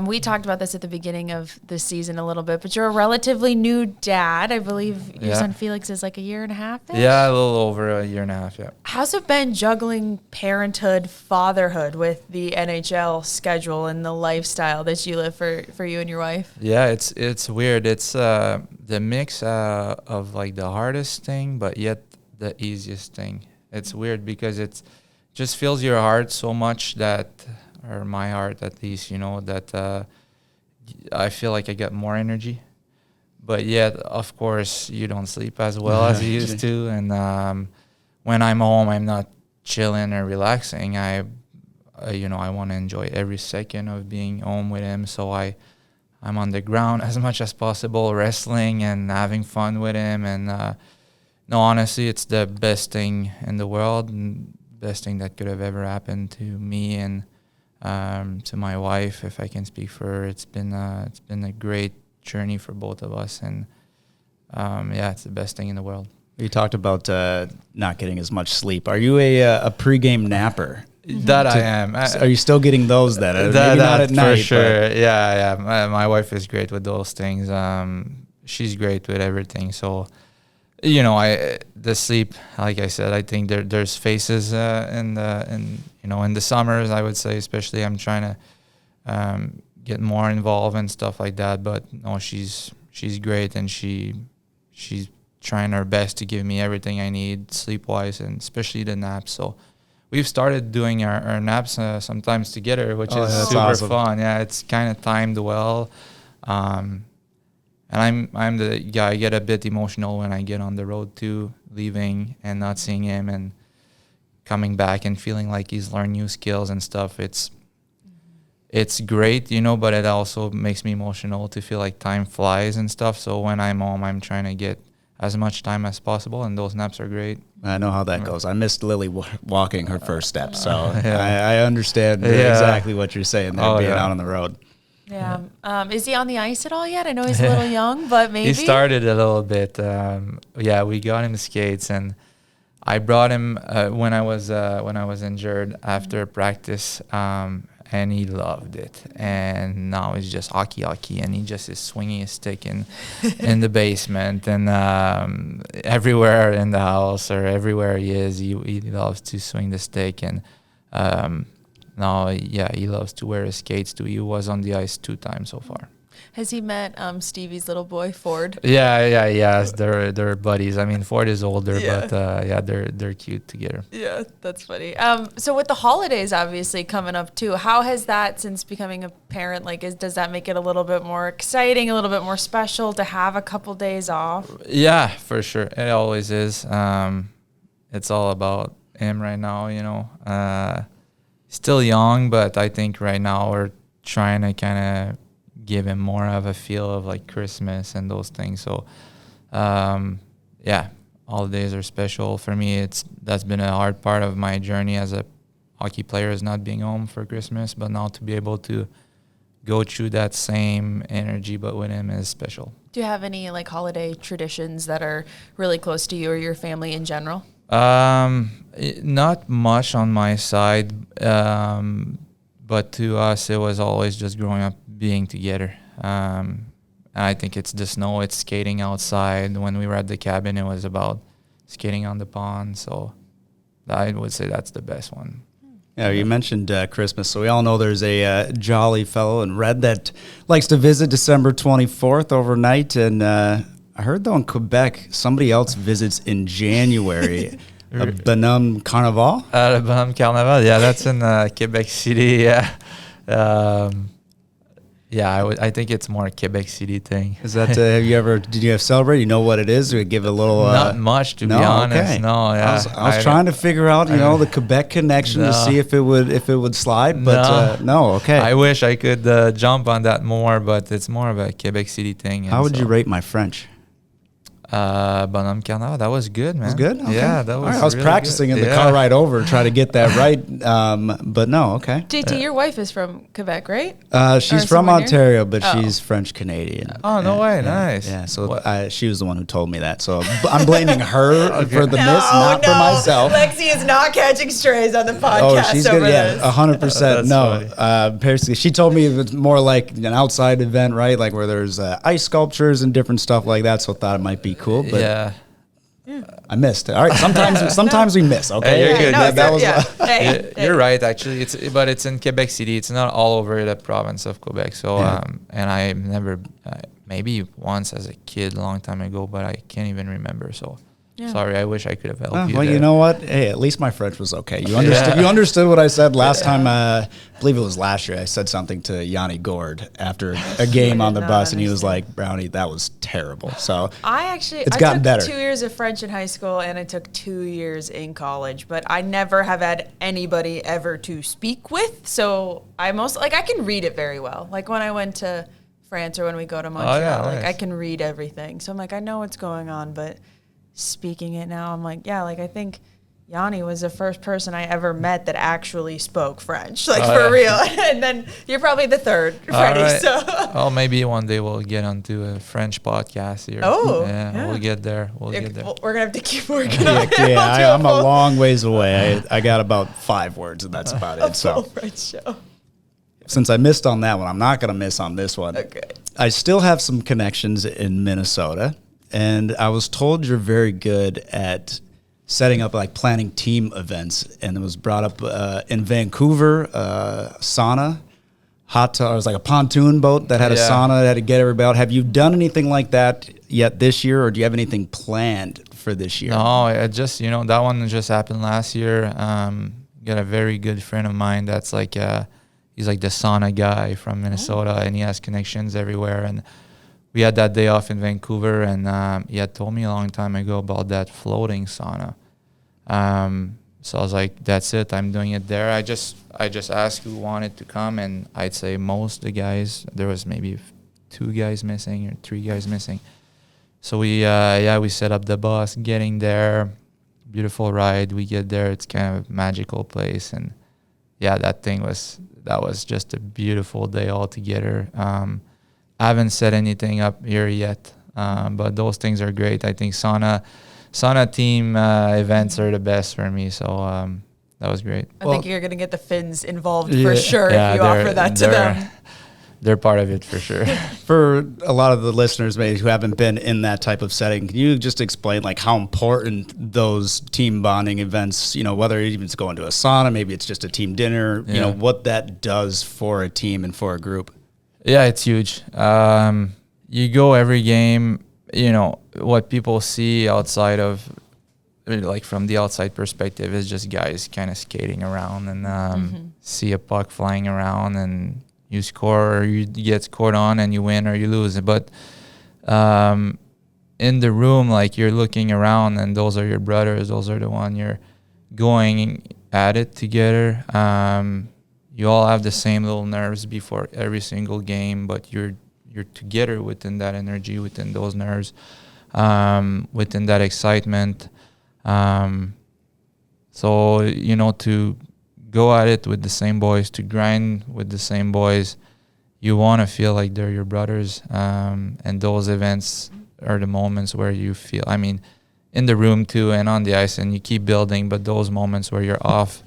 We talked about this at the beginning of the season a little bit, but you're a relatively new dad. I believe your son Felix is like a year and a half. Yeah, a little over a year and a half. Yeah. How's it been juggling parenthood, fatherhood with the NHL schedule and the lifestyle that you live for you and your wife? Yeah, it's weird. It's the mix of like the hardest thing, but yet the easiest thing. It's weird because it just fills your heart so much that, or my heart at least, that I feel like I get more energy. But yet, of course, you don't sleep as well as you used to. And when I'm home, I'm not chilling or relaxing. I want to enjoy every second of being home with him. So I'm on the ground as much as possible, wrestling and having fun with him. And no, honestly, it's the best thing in the world, and best thing that could have ever happened to me and to my wife, if I can speak for her. It's been a great journey for both of us, and it's the best thing in the world. You talked about not getting as much sleep. Are you a pregame napper? That I am. Are you still getting those then? Maybe not at night. For sure. Yeah. My wife is great with those things. She's great with everything. So, the sleep, like I said, I think there's phases in the summers, I would say, especially I'm trying to get more involved and stuff like that. But no, she's great, and she's trying her best to give me everything I need sleep-wise, and especially the naps. So we've started doing our naps sometimes together, which is super awesome. fun. Yeah, it's kind of timed well. And I'm the guy, I get a bit emotional when I get on the road too, leaving and not seeing him and coming back and feeling like he's learned new skills and stuff. It's great, but it also makes me emotional to feel like time flies and stuff. So when I'm home, I'm trying to get as much time as possible, and those naps are great. I know how that goes. I missed Lily walking her first steps, so I understand exactly what you're saying there, being out on the road. Yeah. Is he on the ice at all yet? I know he's a little young, but maybe. He started a little bit. We got him skates, and I brought him when I was injured after practice, and he loved it. And now it's just hockey, and he just is swinging his stick in the basement and everywhere in the house or everywhere he is. He loves to swing the stick, and now, he loves to wear his skates too. He was on the ice 2 times so far. Has he met Stevie's little boy, Ford? Yes. They're buddies. I mean, Ford is older, but they're cute together. Yeah, that's funny. So with the holidays obviously coming up too, how has that, since becoming a parent, does that make it a little bit more exciting, a little bit more special to have a couple days off? Yeah, for sure. It always is. It's all about him right now, Still young, but I think right now we're trying to kind of give him more of a feel of like Christmas and those things. So, holidays are special for me. That's been a hard part of my journey as a hockey player, is not being home for Christmas. But now to be able to go through that same energy, but with him, is special. Do you have any holiday traditions that are really close to you or your family in general? Not much on my side, but to us, it was always just growing up being together. I think it's the snow, it's skating outside. When we were at the cabin, it was about skating on the pond. So I would say that's the best one. Yeah, you mentioned Christmas, so we all know there's a jolly fellow in red that likes to visit December 24th overnight, and I heard, though, in Quebec, somebody else visits in January. Bonhomme Carnaval? Bonhomme Carnaval, that's in Quebec City, I think it's more a Quebec City thing. Is that, did you celebrate? You know what it is? Or give it a little... Not much, to be honest. Okay. No, I was trying to figure out, the Quebec connection to see if it would slide, but no, okay. I wish I could jump on that more, but it's more of a Quebec City thing. How would you rate my French? Bonhomme Carnot. That was good, man. It was good? Okay. Yeah, that was All right, I was really practicing good. in the car ride over, trying to get that right. But no, okay. JT, your wife is from Quebec, right? She's Or from somewhere near? Ontario, but Oh. she's French-Canadian. Oh, no way. Yeah, Nice. Yeah, so she was the one who told me that. So I'm blaming her for the miss, not for myself. Lexi is not catching strays on the podcast Oh, she's good. Yeah, 100%. That's No, funny. basically, she told me it's more like an outside event, right? Like where there's ice sculptures and different stuff like that. So I thought it might be cool, but Yeah. I missed it. All right, sometimes we miss. Okay, Hey, you're good. That was Hey, You're right. Actually, but it's in Quebec City. It's not all over the province of Quebec. So, and I never, maybe once as a kid, a long time ago, but I can't even remember. So, sorry. I wish I could have helped you. Well, there. you know what? Hey, at least my French was okay. You understood. You understood what I said last time. I believe it was last year. I said something to Yanni Gord after a game on the bus, and he was like, "Brownie, that was terrible." So I It's gotten took better. 2 years of French in high school and I took 2 years in college, but I never have had anybody ever to speak with. So I can read it very well. Like when I went to France or when we go to Montreal, nice. I can read everything. So I'm like, I know what's going on, but speaking it now, I'm like, I think Yanni was the first person I ever met that actually spoke French, for real. And then you're probably the third, Freddie. right. So Oh, maybe one day we'll get onto a French podcast here. Oh, yeah. yeah. We'll get there. We'll get there. we're gonna have to keep working on it. I'm a long ways away. I got about 5 words, and that's about it. Full So French show. since I missed on that one, I'm not going to miss on this one. Okay. I still have some connections in Minnesota, and I was told you're very good at setting up, like planning team events, and it was brought up in Vancouver, sauna, it was like a pontoon boat that had a sauna that had to get everybody out. Have you done anything like that yet this year, or do you have anything planned for this year? No, it just, that one just happened last year. Got a very good friend of mine that's like, he's like the sauna guy from Minnesota, and he has connections everywhere. And we had that day off in Vancouver, and he had told me a long time ago about that floating sauna. So I was like, that's it. I'm doing it there. I just asked who wanted to come, and I'd say most of the guys, there was maybe 2 guys missing or 3 guys missing. So we set up the bus, getting there, beautiful ride. We get there. It's kind of a magical place. And that was just a beautiful day altogether. I haven't set anything up here yet, but those things are great. I think sauna team events are the best for me. So that was great. I think you're going to get the Finns involved for sure if you offer that to them. They're part of it for sure. For a lot of the listeners maybe who haven't been in that type of setting, can you just explain like how important those team bonding events, whether even it's going to a sauna, maybe it's just a team dinner, what that does for a team and for a group? Yeah, it's huge. You go every game, what people see outside of, like from the outside perspective, is just guys kind of skating around and see a puck flying around and you score or you get scored on and you win or you lose. But in the room, like you're looking around and those are your brothers. Those are the one you're going at it together. You all have the same little nerves before every single game, but you're together within that energy, within those nerves, within that excitement. So, to go at it with the same boys, to grind with the same boys, you want to feel like they're your brothers. And those events are the moments where you feel, in the room too and on the ice, and you keep building, but those moments where you're off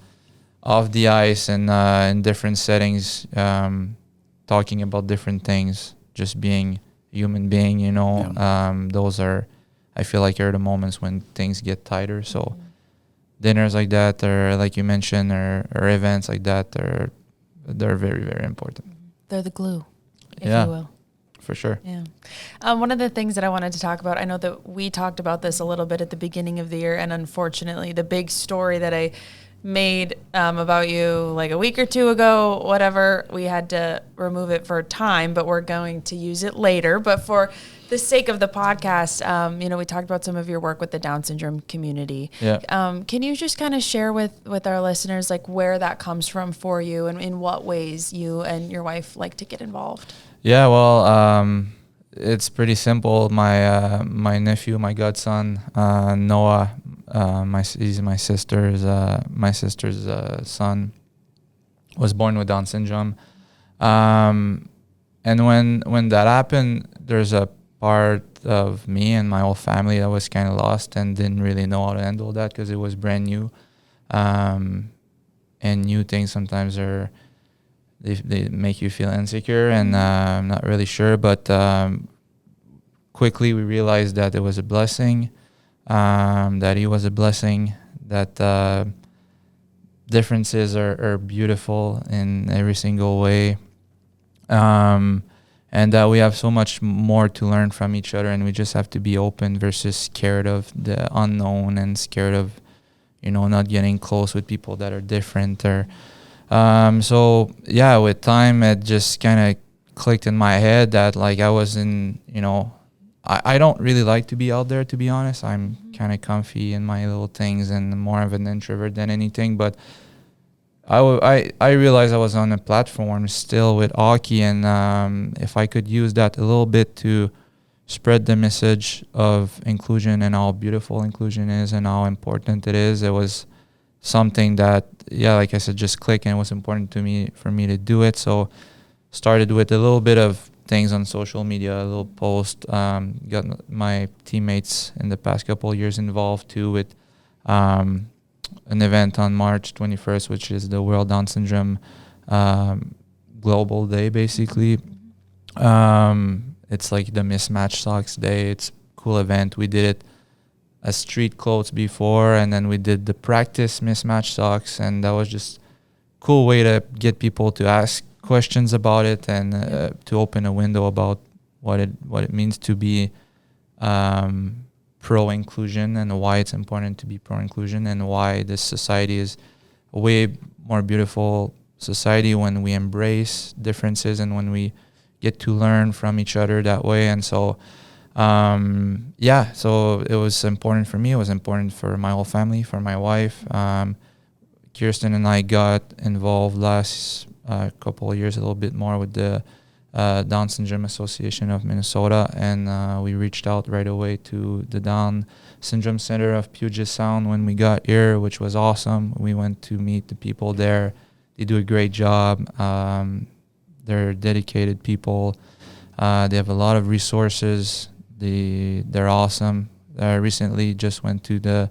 the ice and in different settings, talking about different things, just being a human being, those are, I feel like, are the moments when things get tighter. So dinners like that, or like you mentioned, or events like that, they're very, very important. They're the glue, if you will. For sure. Yeah. One of the things that I wanted to talk about, I know that we talked about this a little bit at the beginning of the year, and unfortunately the big story that I made about you like a week or 2 ago, whatever, we had to remove it for time, but we're going to use it later. But for the sake of the podcast, we talked about some of your work with the Down syndrome community. Yeah. Can you just kind of share with our listeners like where that comes from for you and in what ways you and your wife like to get involved? Yeah, well, it's pretty simple. My nephew, my godson, Noah, he's my sister's son, was born with Down syndrome. And when that happened, there's a part of me and my whole family that was kind of lost and didn't really know how to handle that because it was brand new. And new things sometimes they make you feel insecure, and I'm not really sure. But quickly we realized that it was a blessing, that he was a blessing, that differences are beautiful in every single way. And that we have so much more to learn from each other, and we just have to be open versus scared of the unknown and scared of, not getting close with people that are different. Or so yeah, with time it just kind of clicked in my head that like I was in, I don't really like to be out there, to be honest. I'm kind of comfy in my little things and more of an introvert than anything, but I realized I was on a platform still with hockey, and if I could use that a little bit to spread the message of inclusion and how beautiful inclusion is and how important it is, it was something that, like I said, just clicked, and it was important for me to do it. So started with a little bit of things on social media, a little post, got my teammates in the past couple of years involved too with an event on March 21st, which is the World Down Syndrome Global Day, basically. It's like the Mismatch Socks Day. It's a cool event. We did it as street clothes before, and then we did the practice Mismatch Socks, and that was just a cool way to get people to ask questions about it and to open a window about what it means to be pro-inclusion and why it's important to be pro-inclusion and why this society is a way more beautiful society when we embrace differences and when we get to learn from each other that way. And so, so it was important for me. It was important for my whole family, for my wife. Kirsten and I got involved last couple of years a little bit more with the Down Syndrome Association of Minnesota, and we reached out right away to the Down Syndrome Center of Puget Sound when we got here, which was awesome. We went to meet the people there. They do a great job. They're dedicated people. They have a lot of resources. They're awesome. I recently just went to the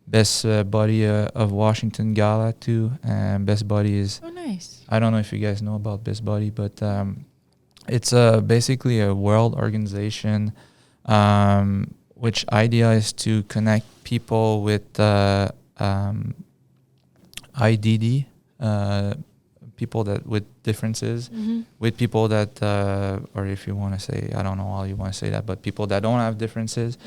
Best Buddy of Washington Gala too, and Best Buddy is... Oh, nice. I don't know if you guys know about Best Buddy, but it's basically a world organization, which idea is to connect people with IDD, people that with differences, with people that, or if you want to say, I don't know how you want to say that, but people that don't have differences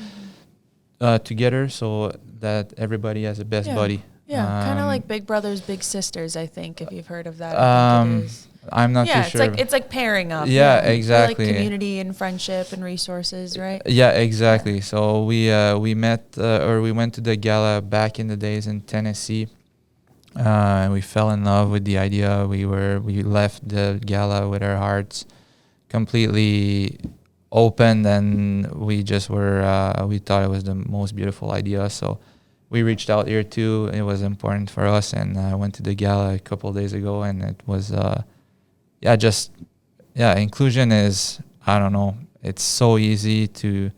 together, so that everybody has a best buddy. Yeah, kind of like Big Brothers, Big Sisters, I think, if you've heard of that. I think it is. I'm not too sure. It's like pairing up. Yeah, exactly. Like community and friendship and resources, right? Yeah, exactly. Yeah. So we met or we went to the gala back in the days in Tennessee, and we fell in love with the idea. We left the gala with our hearts completely open, and we just were we thought it was the most beautiful idea. So we reached out here too. It was important for us, and I went to the gala a couple of days ago, and it was inclusion is, I don't know, it's so easy to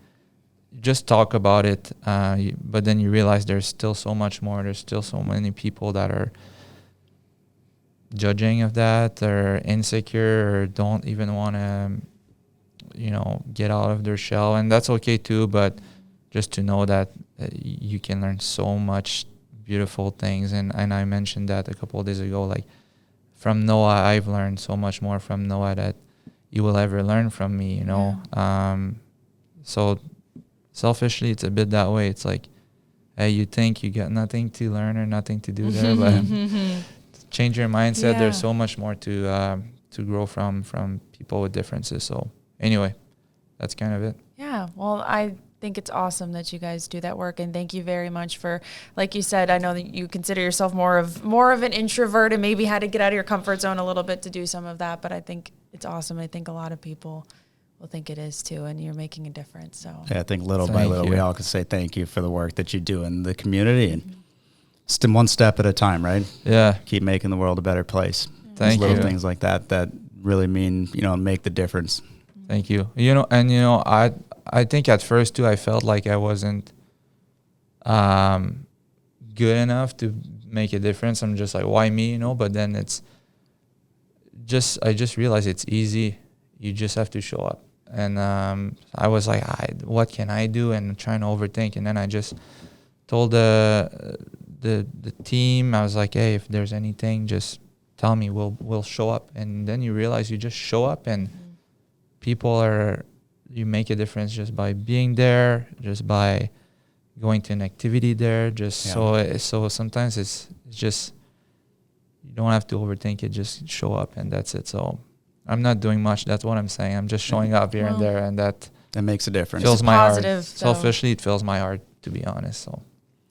just talk about it, but then you realize there's still so much more. There's still so many people that are judging of that, or insecure, or don't even want to, get out of their shell, and that's okay too. But just to know that you can learn so much beautiful things, and I mentioned that a couple of days ago, like from Noah, I've learned so much more from Noah that you will ever learn from me, so selfishly it's a bit that way. It's like, hey, you think you got nothing to learn or nothing to do there, but change your mindset. There's so much more to grow from people with differences. So anyway, that's kind of it. Yeah, well, I think it's awesome that you guys do that work, and thank you very much for, like you said, I know that you consider yourself more of an introvert and maybe had to get out of your comfort zone a little bit to do some of that, but I think it's awesome. I think a lot of people think it is too, and you're making a difference. So yeah, I think little by little, we all can say thank you for the work that you do in the community, and one step at a time, right? Yeah. Keep making the world a better place. Thank you. Little things like that really mean, make the difference. Thank you. I think at first too, I felt like I wasn't good enough to make a difference. I'm just like, why me? But then I just realized it's easy. You just have to show up. And I was like, what can I do? And trying to overthink. And then I just told the team, I was like, hey, if there's anything, just tell me. We'll show up. And then you realize you just show up, and you make a difference just by being there, just by going to an activity there. So sometimes it's just, you don't have to overthink it. Just show up, and that's it. So I'm not doing much. That's what I'm saying. I'm just showing up here and there, and that makes a difference. Fills my heart. Though. Selfishly, it fills my heart, to be honest. So.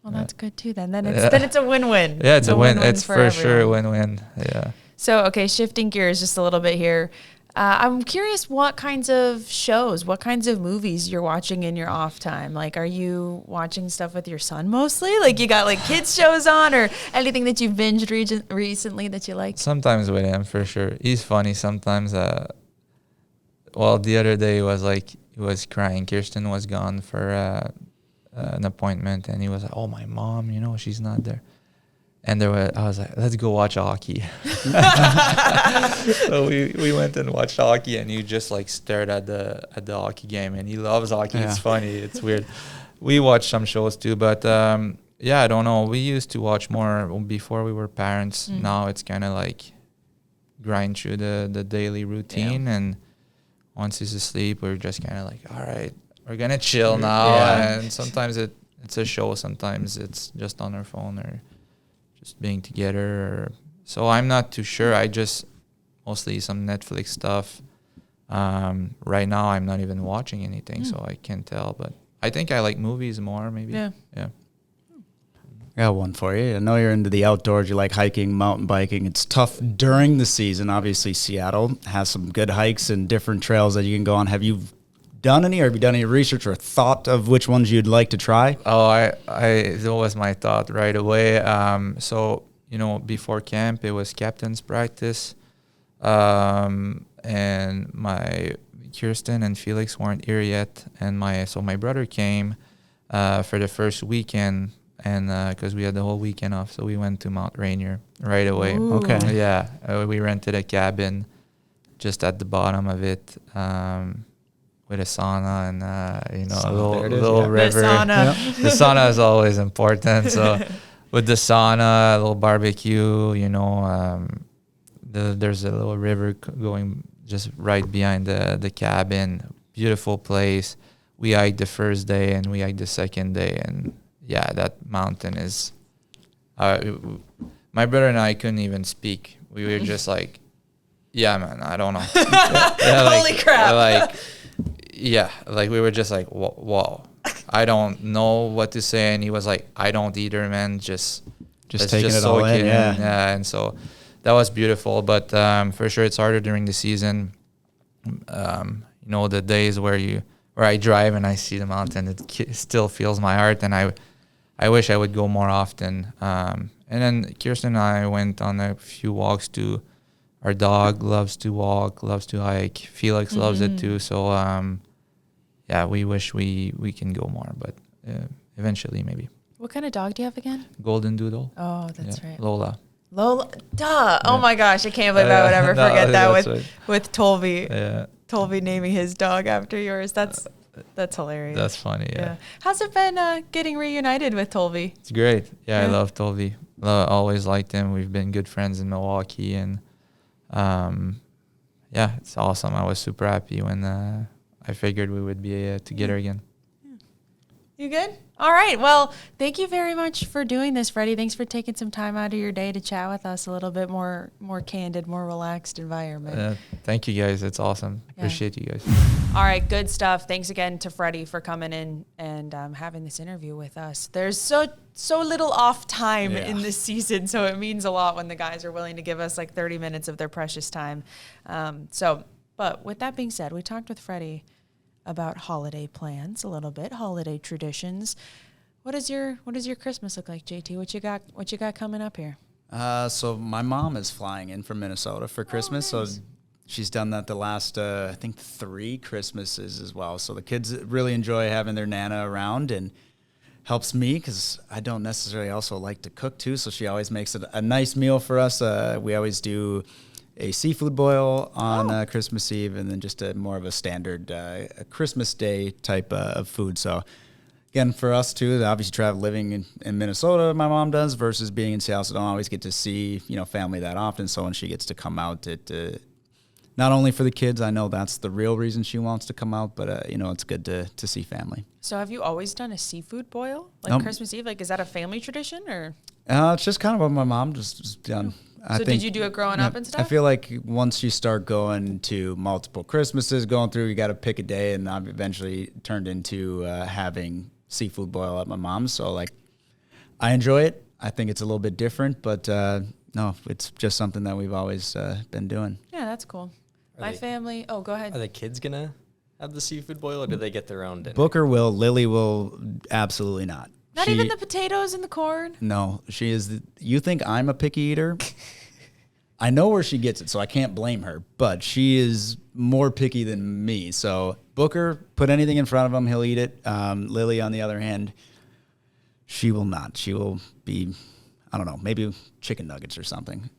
Well, that's good too. Then it's a win-win. Yeah, it's a win. It's for everyone. sure a win-win. Yeah. So okay, shifting gears just a little bit here. I'm curious what kinds of shows, what kinds of movies you're watching in your off time. Like, are you watching stuff with your son mostly? Like, you got like kids shows on, or anything that you've binged recently that you like? Sometimes with him, for sure. He's funny sometimes. The other day he was crying. Kirsten was gone for an appointment, and he was like, "Oh, my mom, she's not there." And I was like, let's go watch hockey. So we went and watched hockey, and he just like stared at the hockey game, and he loves hockey. Yeah. It's funny. It's weird. We watched some shows too, but I don't know. We used to watch more before we were parents. Now it's kind of like grind through the daily routine, and once he's asleep, we're just kind of like, all right, we're gonna chill now. Yeah. And sometimes it's a show, sometimes it's just on our phone or just being together. So I'm not too sure. I just mostly some Netflix stuff. Right now I'm not even watching anything, so I can't tell. But I think I like movies more, maybe. Yeah. I got one for you. I know you're into the outdoors. You like hiking, mountain biking. It's tough during the season. Obviously, Seattle has some good hikes and different trails that you can go on. Have you done any, or have you done any research or thought of which ones you'd like to try? It was my thought right away. So before camp, it was captain's practice, and my Kirsten and Felix weren't here yet, and my brother came for the first weekend, and because we had the whole weekend off, so we went to Mount Rainier right away. Ooh. Okay. Yeah, we rented a cabin just at the bottom of it. With a sauna and a little river. The sauna is always important. So with the sauna, a little barbecue, there's a little river going just right behind the cabin. Beautiful place. We hiked the first day and we hiked the second day, and that mountain is. My brother and I couldn't even speak. We were just like, yeah, man, I don't know. Holy crap! We were just like, whoa, I don't know what to say. And he was like, I don't either, man. Just taking it all in. Yeah. And so that was beautiful. But for sure, it's harder during the season. The days where I drive and I see the mountain, it still fills my heart. And I wish I would go more often. And then Kirsten and I went on a few walks too. Our dog loves to walk, loves to hike. Felix loves it too. So, we wish we can go more, but eventually maybe. What kind of dog do you have again? Golden Doodle. Oh, that's right. Lola. Duh. Yeah. Oh my gosh, I can't believe I would ever forget that with Tolby. Yeah. Tolby naming his dog after yours. That's hilarious. That's funny. Yeah. How's it been getting reunited with Tolby? It's great. Yeah, I love Tolby. Always liked him. We've been good friends in Milwaukee, and it's awesome. I was super happy when I figured we would be together again. You good? All right. Well, thank you very much for doing this, Freddy. Thanks for taking some time out of your day to chat with us a little bit more candid, more relaxed environment. Thank you, guys. It's awesome. Appreciate you guys. All right. Good stuff. Thanks again to Freddy for coming in and having this interview with us. There's so little off time in this season, so it means a lot when the guys are willing to give us like 30 minutes of their precious time. But with that being said, we talked with Freddie about holiday plans a little bit, holiday traditions. What does your Christmas look like, JT? What you got coming up here? So my mom is flying in from Minnesota for Christmas. Nice. So she's done that the last, I think, 3 Christmases as well. So the kids really enjoy having their Nana around, and helps me because I don't necessarily also like to cook too. So she always makes it a nice meal for us. We always do a seafood boil on Christmas Eve, and then just more of a standard a Christmas Day type of food. So again, for us too, obviously living in Minnesota, my mom does, versus being in Seattle, so don't always get to see family that often. So when she gets to come out, not only for the kids, I know that's the real reason she wants to come out, but it's good to see family. So have you always done a seafood boil, like Nope. Christmas Eve? Like, is that a family tradition, or? It's just kind of what my mom just done. So did you do it growing up and stuff? I feel like once you start going to multiple Christmases, going through, you got to pick a day, and I've eventually turned into having seafood boil at my mom's. So like, I enjoy it. I think it's a little bit different, but no, it's just something that we've always been doing. Yeah, that's cool. My family. Oh, go ahead. Are the kids gonna have the seafood boil, or do they get their own dinner? Booker will. Lily will absolutely not. Not even the potatoes and the corn? No, she is. You think I'm a picky eater? I know where she gets it, so I can't blame her. But she is more picky than me. So Booker, put anything in front of him, he'll eat it. Lily, on the other hand, she will not. She will be, I don't know, maybe chicken nuggets or something.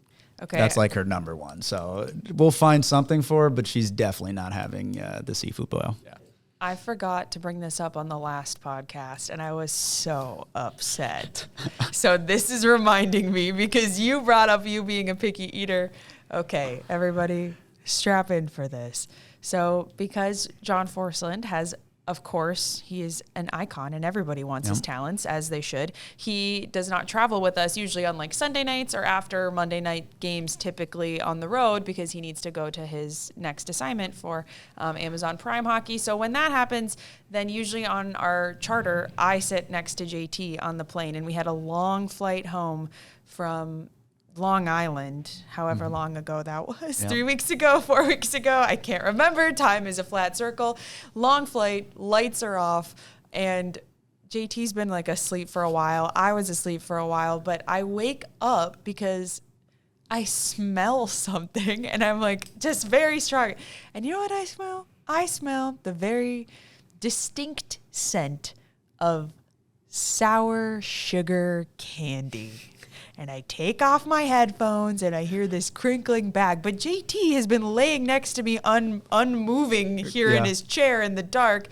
Okay. That's like her number one. So we'll find something for her, but she's definitely not having the seafood boil. Yeah. I forgot to bring this up on the last podcast, and I was so upset. So this is reminding me, because you brought up you being a picky eater. Okay, everybody, strap in for this. So because John Forsland has, of course, he is an icon, and everybody wants his talents, as they should. He does not travel with us usually on like Sunday nights or after Monday night games, typically on the road, because he needs to go to his next assignment for Amazon Prime Hockey. So when that happens, then usually on our charter, I sit next to JT on the plane, and we had a long flight home from Long Island, however long ago that was, 3 weeks ago, 4 weeks ago, I can't remember. Time is a flat circle. Long flight, lights are off, and JT's been like asleep for a while. I was asleep for a while, but I wake up because I smell something, and I'm like just very strong. And you know what I smell? I smell the very distinct scent of sour sugar candy. And I take off my headphones, and I hear this crinkling bag. But JT has been laying next to me, unmoving here in his chair in the dark.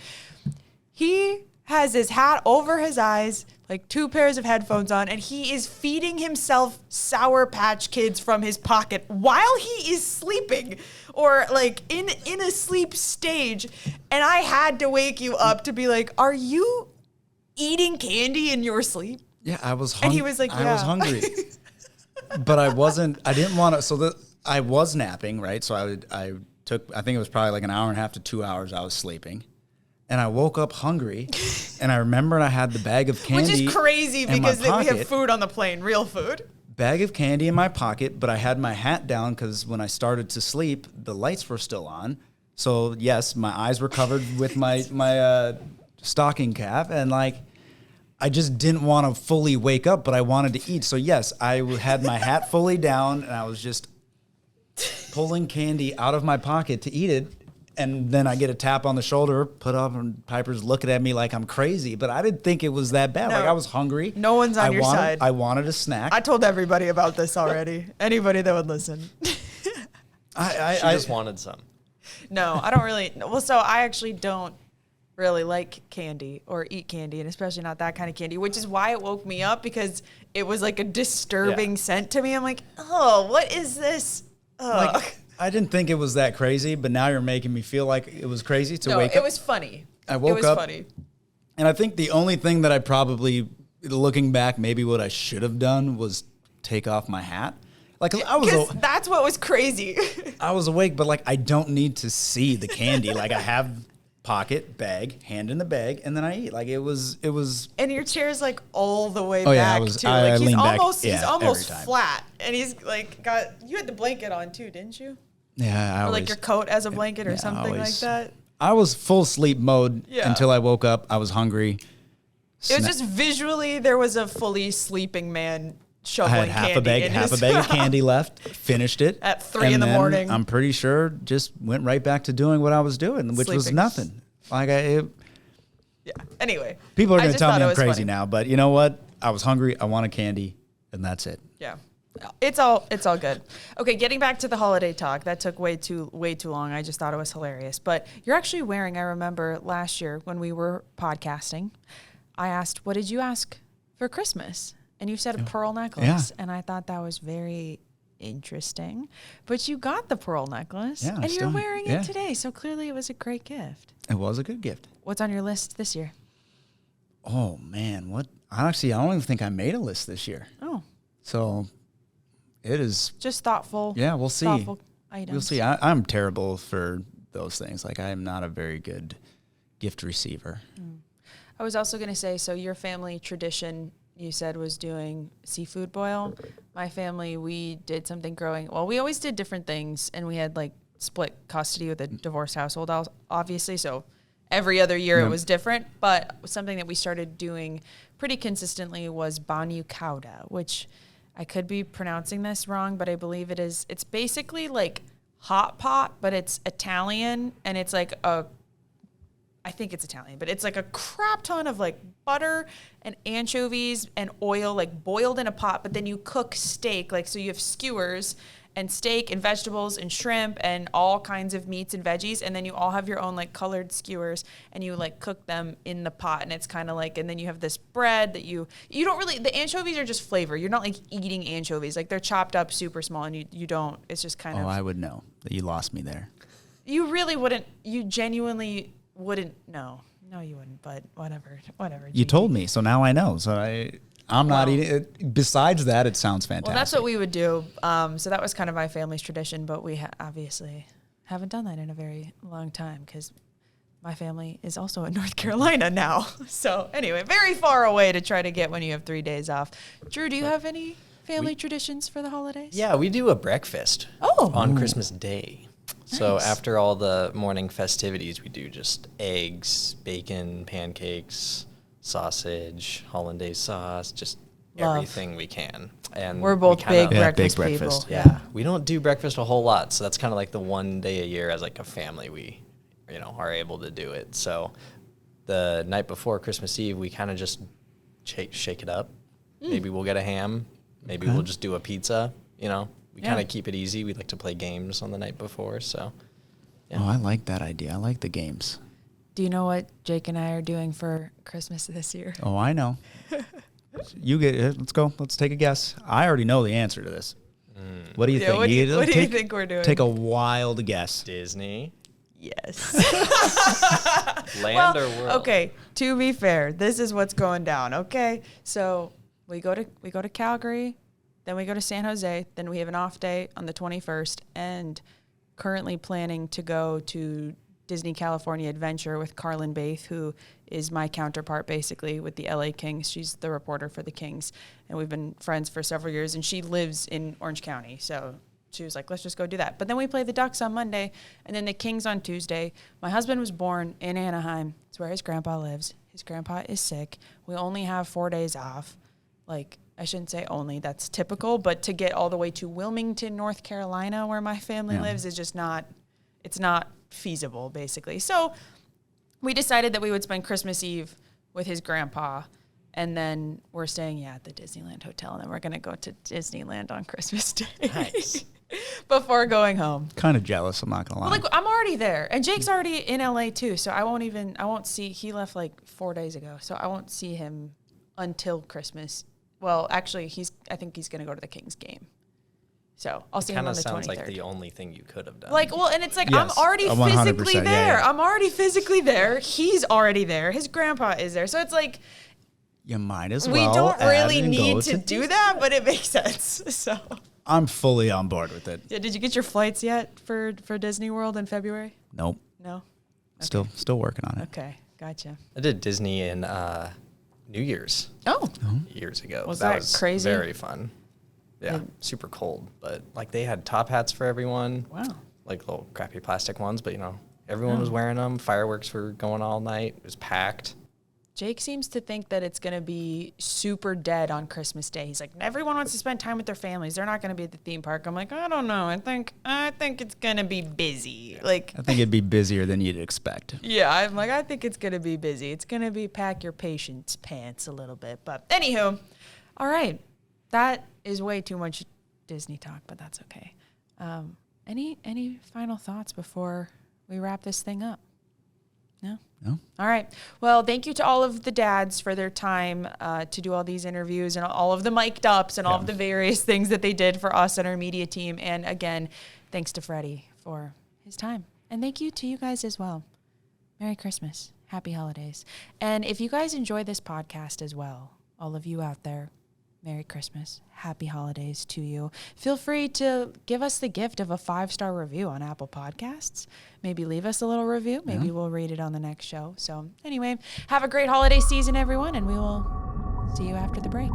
He has his hat over his eyes, like 2 pairs of headphones on, and he is feeding himself Sour Patch Kids from his pocket while he is sleeping, or like in a sleep stage. And I had to wake you up to be like, are you eating candy in your sleep? Yeah, I was hungry. And he was like, I was hungry. But I didn't want to, so I was napping, right? So I think it was probably like an hour and a half to 2 hours I was sleeping. And I woke up hungry, and I remembered I had the bag of candy. Which is crazy, because we have food on the plane, real food. Bag of candy in my pocket, but I had my hat down because when I started to sleep, the lights were still on. So yes, my eyes were covered with my stocking cap, and like, I just didn't want to fully wake up, but I wanted to eat. So yes, I had my hat fully down, and I was just pulling candy out of my pocket to eat it. And then I get a tap on the shoulder, put up, and Piper's looking at me like I'm crazy. But I didn't think it was that bad. No. Like, I was hungry. No one's on your side. I wanted a snack. I told everybody about this already. Anybody that would listen. She just wanted some. No, I don't really. Well, so I actually don't really like candy or eat candy, and especially not that kind of candy, which is why it woke me up, because it was like a disturbing scent to me. I'm like, oh, what is this? Like, I didn't think it was that crazy, but now you're making me feel like it was crazy to wake up. It was funny. I woke up. It was funny. And I think the only thing that I probably, looking back, maybe what I should have done was take off my hat. Like, Because that's what was crazy. I was awake, but like, I don't need to see the candy. Like, I have pocket, bag, hand in the bag, and then I eat. Like, it was. And your chair's like all the way Oh, yeah, back too. I Like, leaned back, he's almost every time. flat, and he's like you had the blanket on too, didn't you? Yeah, or like your coat as a blanket or something like that. I was full sleep mode until I woke up. I was hungry. It was just visually, there was a fully sleeping man shoveling I had half a bag of candy left. Finished it at 3 in the morning. I'm pretty sure just went right back to doing what I was doing, which was nothing. Like Anyway, people are going to tell me I'm crazy funny. now, but you know what? I was hungry. I wanted candy, and that's it. Yeah. It's all good. Okay, getting back to the holiday talk. That took way too long. I just thought it was hilarious. But you're actually wearing, I remember last year when we were podcasting, I asked, what did you ask for Christmas? And you said a pearl necklace. Yeah. And I thought that was very interesting. But you got the pearl necklace and you're wearing it today. So clearly it was a great gift. It was a good gift. What's on your list this year? Oh, man. I don't even think I made a list this year. Oh. So it is just thoughtful. Yeah, we'll see. Thoughtful items. We'll see. I'm terrible for those things. Like, I am not a very good gift receiver. I was also going to say, so your family tradition, you said, was doing seafood boil. My family, we did something we always did different things, and we had like split custody with a divorced household, obviously. So every other year it was different. But something that we started doing pretty consistently was banyu kauda, which I could be pronouncing this wrong, but I believe it is. It's basically like hot pot, but it's Italian, and it's like I think it's Italian, but it's like a crap ton of like butter and anchovies and oil like boiled in a pot, but then you cook steak. Like, so you have skewers and steak and vegetables and shrimp and all kinds of meats and veggies. And then you all have your own like colored skewers and you like cook them in the pot. And it's kind of like, and then you have this bread that you don't really, the anchovies are just flavor. You're not like eating anchovies. Like, they're chopped up super small and you don't, it's just kind of. Oh, I would know that you lost me there. You really wouldn't, you genuinely wouldn't know. No, you wouldn't, but whatever. You told me, so now I know. So I'm not eating it. Besides that, it sounds fantastic. Well, that's what we would do. So that was kind of my family's tradition, but we obviously haven't done that in a very long time because my family is also in North Carolina now. So anyway, very far away to try to get when you have 3 days off. Drew, do you have any family traditions for the holidays? Yeah, we do a breakfast on Christmas Day. So after all the morning festivities, we do just eggs, bacon, pancakes, sausage, hollandaise sauce, just everything we can. And we're both big breakfast people. Yeah, we don't do breakfast a whole lot, so that's kind of like the one day a year as like a family we, are able to do it. So the night before Christmas Eve, we kind of just shake it up. Maybe we'll get a ham. Maybe we'll just do a pizza. We kind of keep it easy. We like to play games on the night before, so. Yeah. Oh, I like that idea. I like the games. Do you know what Jake and I are doing for Christmas this year? Oh, I know. You get it. Let's go. Let's take a guess. I already know the answer to this. What do you think? What do you think we're doing? Take a wild guess. Disney. Yes. Land or world? Okay, to be fair, this is what's going down, okay? So we go to Calgary. Then we go to San Jose. Then we have an off day on the 21st, and currently planning to go to Disney California Adventure with Carlin Baith, who is my counterpart basically with the LA Kings. She's the reporter for the Kings, and we've been friends for several years, and she lives in Orange County. So she was like, let's just go do that. But then we play the Ducks on Monday, and then the Kings on Tuesday. My husband was born in Anaheim. It's where his grandpa lives. His grandpa is sick. We only have 4 days off. Like, I shouldn't say only, that's typical, but to get all the way to Wilmington, North Carolina, where my family lives, is just it's not feasible, basically. So we decided that we would spend Christmas Eve with his grandpa, and then we're staying, at the Disneyland Hotel, and then we're going to go to Disneyland on Christmas Day. Nice. Before going home. Kind of jealous, I'm not going to lie. Well, I'm already there, and Jake's already in LA too, so I won't see, he left like 4 days ago, so I won't see him until Christmas. Well, actually, I think he's going to go to the Kings game. So I'll see him on the 23rd. Kind of sounds like the only thing you could have done. Like, well, and it's like, yes, I'm already physically there. Yeah. I'm already physically there. He's already there. His grandpa is there. So it's like, you might as well. We don't really need to do that, but it makes sense. So I'm fully on board with it. Yeah, did you get your flights yet for Disney World in February? Nope. No? Okay. Still working on it. Okay, gotcha. I did Disney in New Year's. Years ago. Was that crazy? Very fun. Yeah, super cold, but like they had top hats for everyone. Wow. like little crappy plastic ones, but everyone was wearing them. Fireworks were going all night. It was packed. Jake seems to think that it's going to be super dead on Christmas Day. He's like, everyone wants to spend time with their families. They're not going to be at the theme park. I'm like, I don't know. I think it's going to be busy. Like, I think it'd be busier than you'd expect. Yeah, I'm like, I think it's going to be busy. It's going to be pack your patience pants a little bit. But anywho, all right. That is way too much Disney talk, but that's okay. Any final thoughts before we wrap this thing up? No? All right. Well, thank you to all of the dads for their time to do all these interviews and all of the mic'd ups and all of the various things that they did for us and our media team. And again, thanks to Freddy for his time. And thank you to you guys as well. Merry Christmas. Happy holidays. And if you guys enjoy this podcast as well, all of you out there, Merry Christmas. Happy holidays to you. Feel free to give us the gift of a 5-star review on Apple Podcasts. Maybe leave us a little review. Maybe we'll read it on the next show. So anyway, have a great holiday season, everyone, and we will see you after the break.